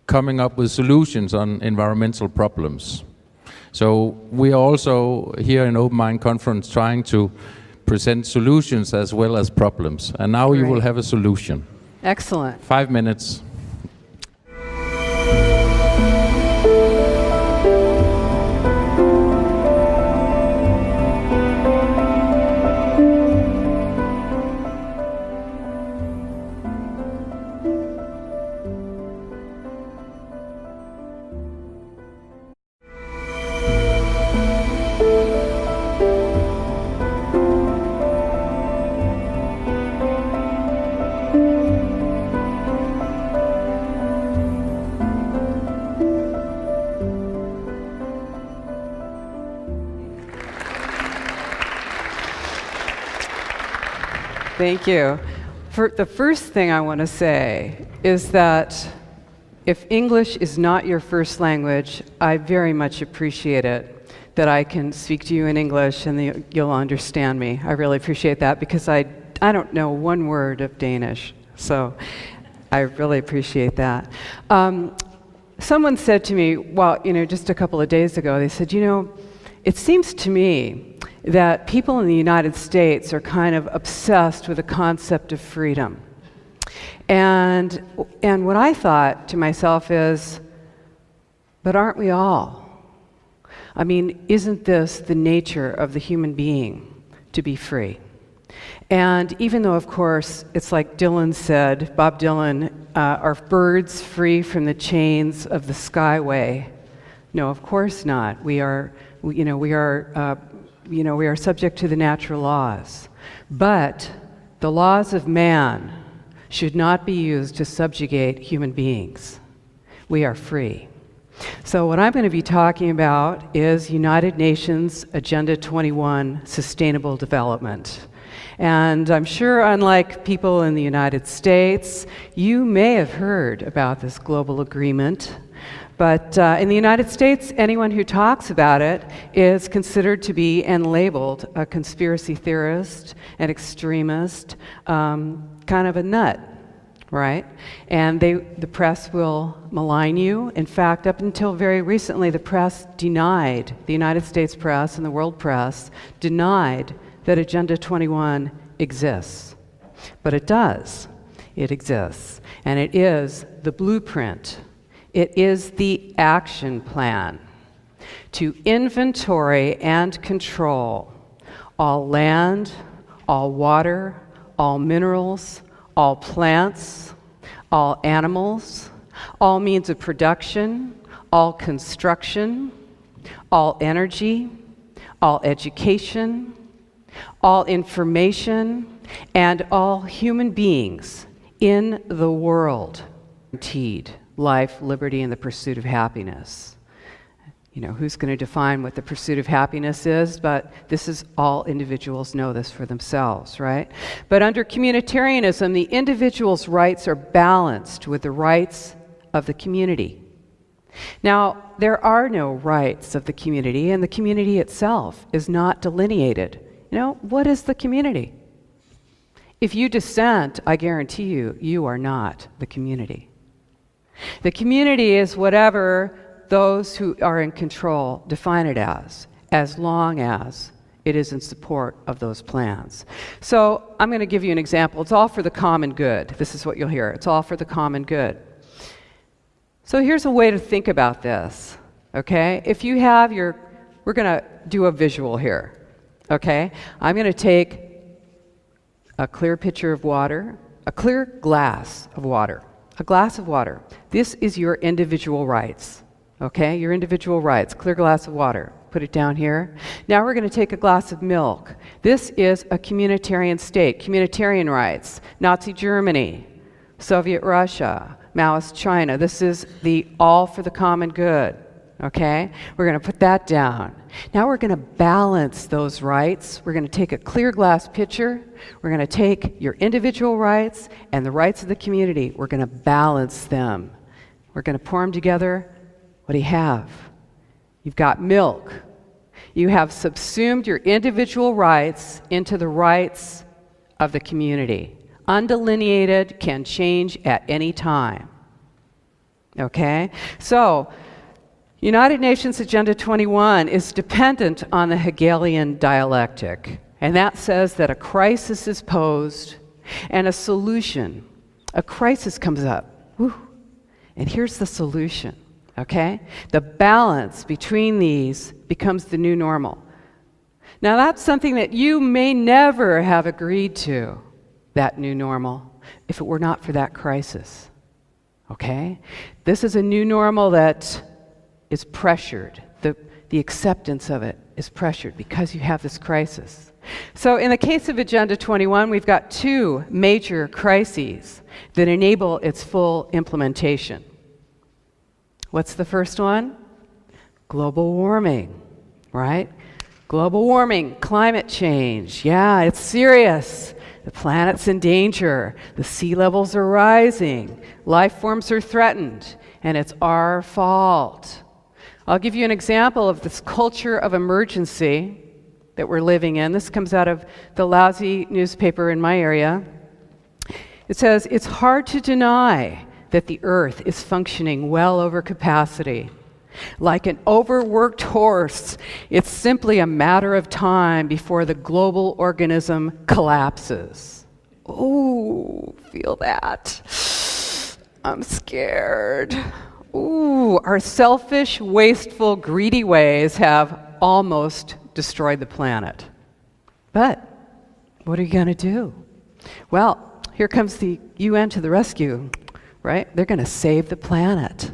coming up with solutions on environmental problems. So we are also here in Open Mind Conference trying to present solutions as well as problems. And now you will have a solution. Excellent. 5 minutes. Thank you. The first thing I want to say is that if English is not your first language, I very much appreciate it that I can speak to you in English and you'll understand me. I really appreciate that because I don't know one word of Danish, so I really appreciate that. Someone said to me, well, just a couple of days ago, they said, it seems to me that people in the United States are kind of obsessed with the concept of freedom. And what I thought to myself is, but aren't we all? I mean, isn't this the nature of the human being, to be free? And even though, of course, it's like Dylan said, Bob Dylan, are birds free from the chains of the skyway? No, of course not. We are subject to the natural laws. But the laws of man should not be used to subjugate human beings. We are free. So what I'm going to be talking about is United Nations Agenda 21, Sustainable Development. And I'm sure, unlike people in the United States, you may have heard about this global agreement. But in the United States, anyone who talks about it is considered to be and labeled a conspiracy theorist, an extremist, kind of a nut, right? And the press will malign you. In fact, up until very recently, the press denied, the United States press and the world press denied that Agenda 21 exists. But it does. It exists. And it is the blueprint. It is the action plan to inventory and control all land, all water, all minerals, all plants, all animals, all means of production, all construction, all energy, all education, all information, and all human beings in the world. Guaranteed life, liberty, and the pursuit of happiness. Who's going to define what the pursuit of happiness is? But this is all individuals know this for themselves, right? But under communitarianism, the individual's rights are balanced with the rights of the community. Now, there are no rights of the community, and the community itself is not delineated. What is the community? If you dissent, I guarantee you, you are not the community. The community is whatever those who are in control define it as long as it is in support of those plans. So I'm going to give you an example. It's all for the common good. This is what you'll hear. It's all for the common good. So here's a way to think about this, okay? If you have we're going to do a visual here, okay? I'm going to take a clear pitcher of water, a clear glass of water. A glass of water. This is your individual rights, okay? Your individual rights. Clear glass of water. Put it down here. Now we're going to take a glass of milk. This is a communitarian state, communitarian rights. Nazi Germany, Soviet Russia, Maoist China. This is the all for the common good, okay? We're going to put that down. Now we're going to balance those rights. We're going to take a clear glass pitcher. We're going to take your individual rights and the rights of the community. We're going to balance them. We're going to pour them together. What do you have? You've got milk. You have subsumed your individual rights into the rights of the community. Undelineated, can change at any time. Okay? So, United Nations Agenda 21 is dependent on the Hegelian dialectic, and that says that a crisis is posed and a solution. A crisis comes up, and here's the solution, okay? The balance between these becomes the new normal. Now that's something that you may never have agreed to, that new normal, if it were not for that crisis, okay? This is a new normal that is pressured. The acceptance of it is pressured because you have this crisis. So in the case of Agenda 21, we've got two major crises that enable its full implementation. What's the first one? Global warming, right? Global warming, climate change. Yeah, it's serious. the planet's in danger, the sea levels are rising, life forms are threatened, and it's our fault. I'll give you an example of this culture of emergency that we're living in. This comes out of the lousy newspaper in my area. It says, it's hard to deny that the Earth is functioning well over capacity. Like an overworked horse, it's simply a matter of time before the global organism collapses. Ooh, feel that. I'm scared. Ooh, our selfish, wasteful, greedy ways have almost destroyed the planet. But what are you going to do? Well, here comes the UN to the rescue, right? They're going to save the planet.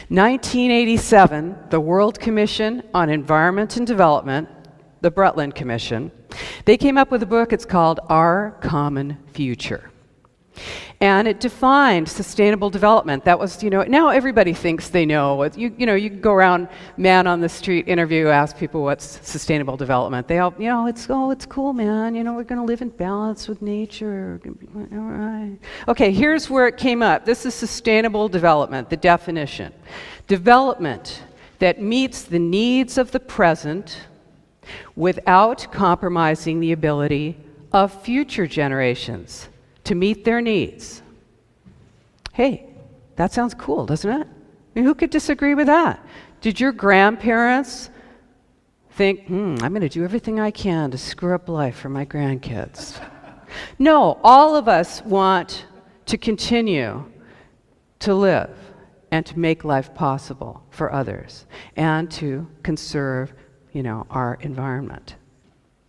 1987, the World Commission on Environment and Development, the Brundtland Commission, they came up with a book. It's called Our Common Future. And it defined sustainable development. That was, now everybody thinks they know. You can go around, man on the street, interview, ask people what's sustainable development. They all, it's cool, man. We're going to live in balance with nature. All right. Okay, here's where it came up. This is sustainable development, the definition. Development that meets the needs of the present without compromising the ability of future generations to meet their needs. Hey, that sounds cool, doesn't it? I mean, who could disagree with that? Did your grandparents think, I'm going to do everything I can to screw up life for my grandkids? No, all of us want to continue to live and to make life possible for others and to conserve, our environment.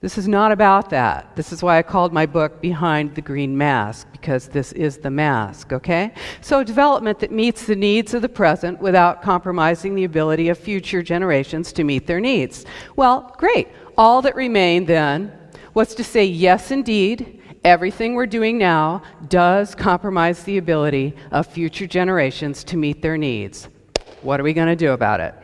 This is not about that. This is why I called my book Behind the Green Mask, because this is the mask, okay? So development that meets the needs of the present without compromising the ability of future generations to meet their needs. Well, great. All that remained then was to say, yes, indeed, everything we're doing now does compromise the ability of future generations to meet their needs. What are we going to do about it?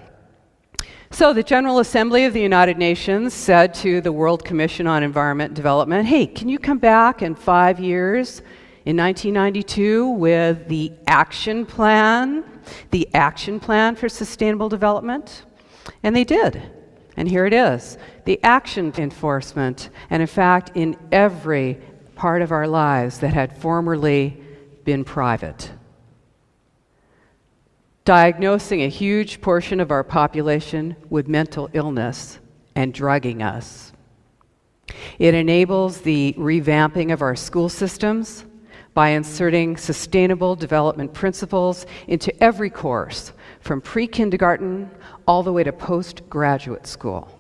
So the General Assembly of the United Nations said to the World Commission on Environment and Development, hey, can you come back in 5 years, in 1992, with the action plan for sustainable development? And they did. And here it is, the action enforcement, and in fact, in every part of our lives that had formerly been private. Diagnosing a huge portion of our population with mental illness and drugging us. It enables the revamping of our school systems by inserting sustainable development principles into every course, from pre-kindergarten all the way to postgraduate school.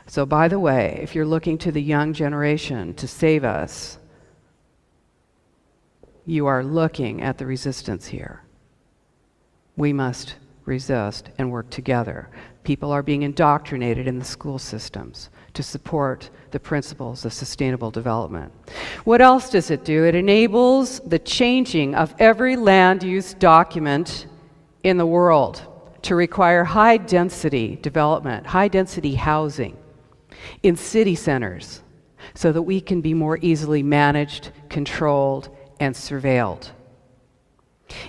So by the way, if you're looking to the young generation to save us, you are looking at the resistance here. We must resist and work together. People are being indoctrinated in the school systems to support the principles of sustainable development. What else does it do? It enables the changing of every land use document in the world to require high-density development, high-density housing in city centers so that we can be more easily managed, controlled, and surveilled.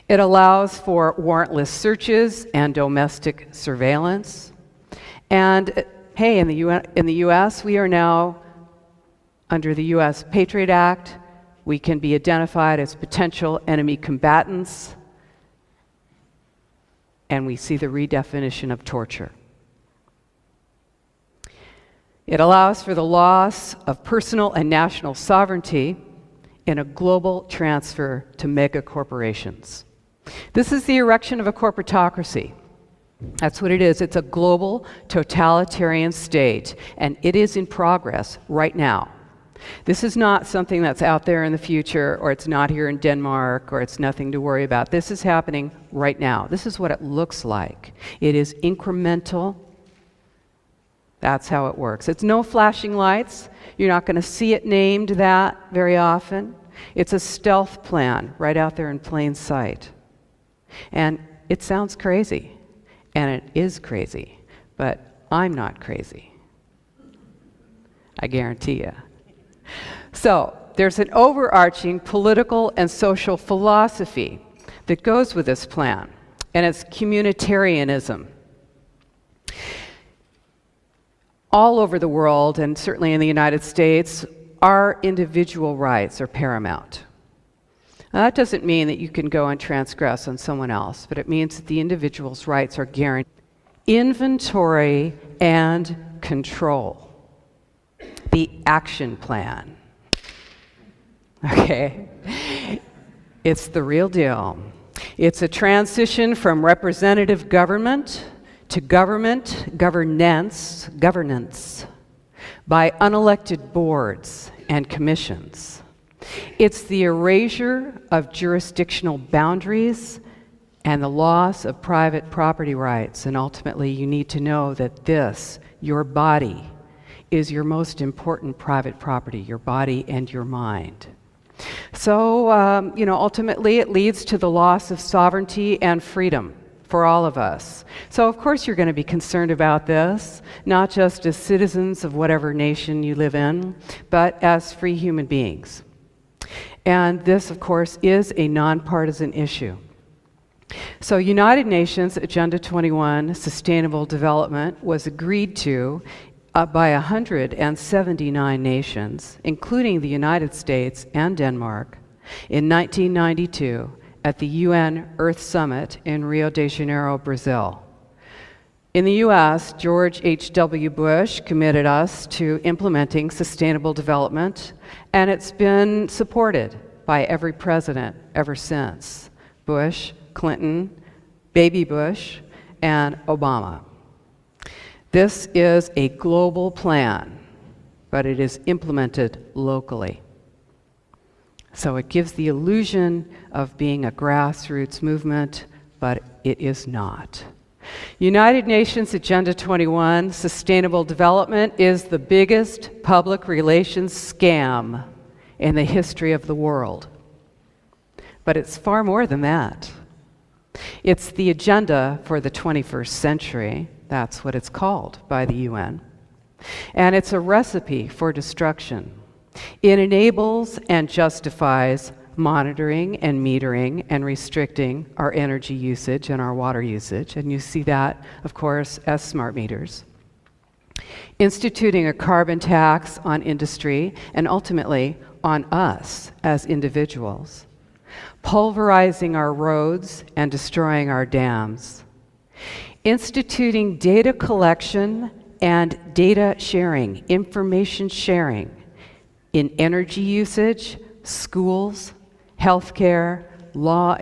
It allows for warrantless searches and domestic surveillance. And hey, in the US, we are now, under the US Patriot Act, we can be identified as potential enemy combatants, and we see the redefinition of torture. It allows for the loss of personal and national sovereignty in a global transfer to mega corporations. This is the erection of a corporatocracy. That's what it is. It's a global totalitarian state, and it is in progress right now. This is not something that's out there in the future, or it's not here in Denmark, or it's nothing to worry about. This is happening right now. This is what it looks like. It is incremental. That's how it works. It's no flashing lights. You're not going to see it named that very often. It's a stealth plan right out there in plain sight. And it sounds crazy, and it is crazy, but I'm not crazy. I guarantee you. So there's an overarching political and social philosophy that goes with this plan, and it's communitarianism. All over the world, and certainly in the United States, our individual rights are paramount. Now, that doesn't mean that you can go and transgress on someone else, but it means that the individual's rights are guaranteed. Inventory and control. The action plan. Okay? It's the real deal. It's a transition from representative government to governance by unelected boards and commissions. It's the erasure of jurisdictional boundaries and the loss of private property rights. And ultimately, you need to know that this, your body, is your most important private property, your body and your mind. So, ultimately it leads to the loss of sovereignty and freedom for all of us. So of course you're going to be concerned about this, not just as citizens of whatever nation you live in, but as free human beings. And this, of course, is a nonpartisan issue. So United Nations Agenda 21, Sustainable Development, was agreed to by 179 nations, including the United States and Denmark, in 1992 at the UN Earth Summit in Rio de Janeiro, Brazil. In the US, George H.W. Bush committed us to implementing sustainable development, and it's been supported by every president ever since. Bush, Clinton, Baby Bush, and Obama. This is a global plan, but it is implemented locally. So it gives the illusion of being a grassroots movement, but it is not. United Nations Agenda 21, Sustainable Development, is the biggest public relations scam in the history of the world. But it's far more than that. It's the agenda for the 21st century. That's what it's called by the UN. And it's a recipe for destruction. It enables and justifies monitoring and metering and restricting our energy usage and our water usage. And you see that, of course, as smart meters. Instituting a carbon tax on industry and ultimately on us as individuals. Pulverizing our roads and destroying our dams. Instituting data collection and data sharing, information sharing in energy usage, schools, healthcare, law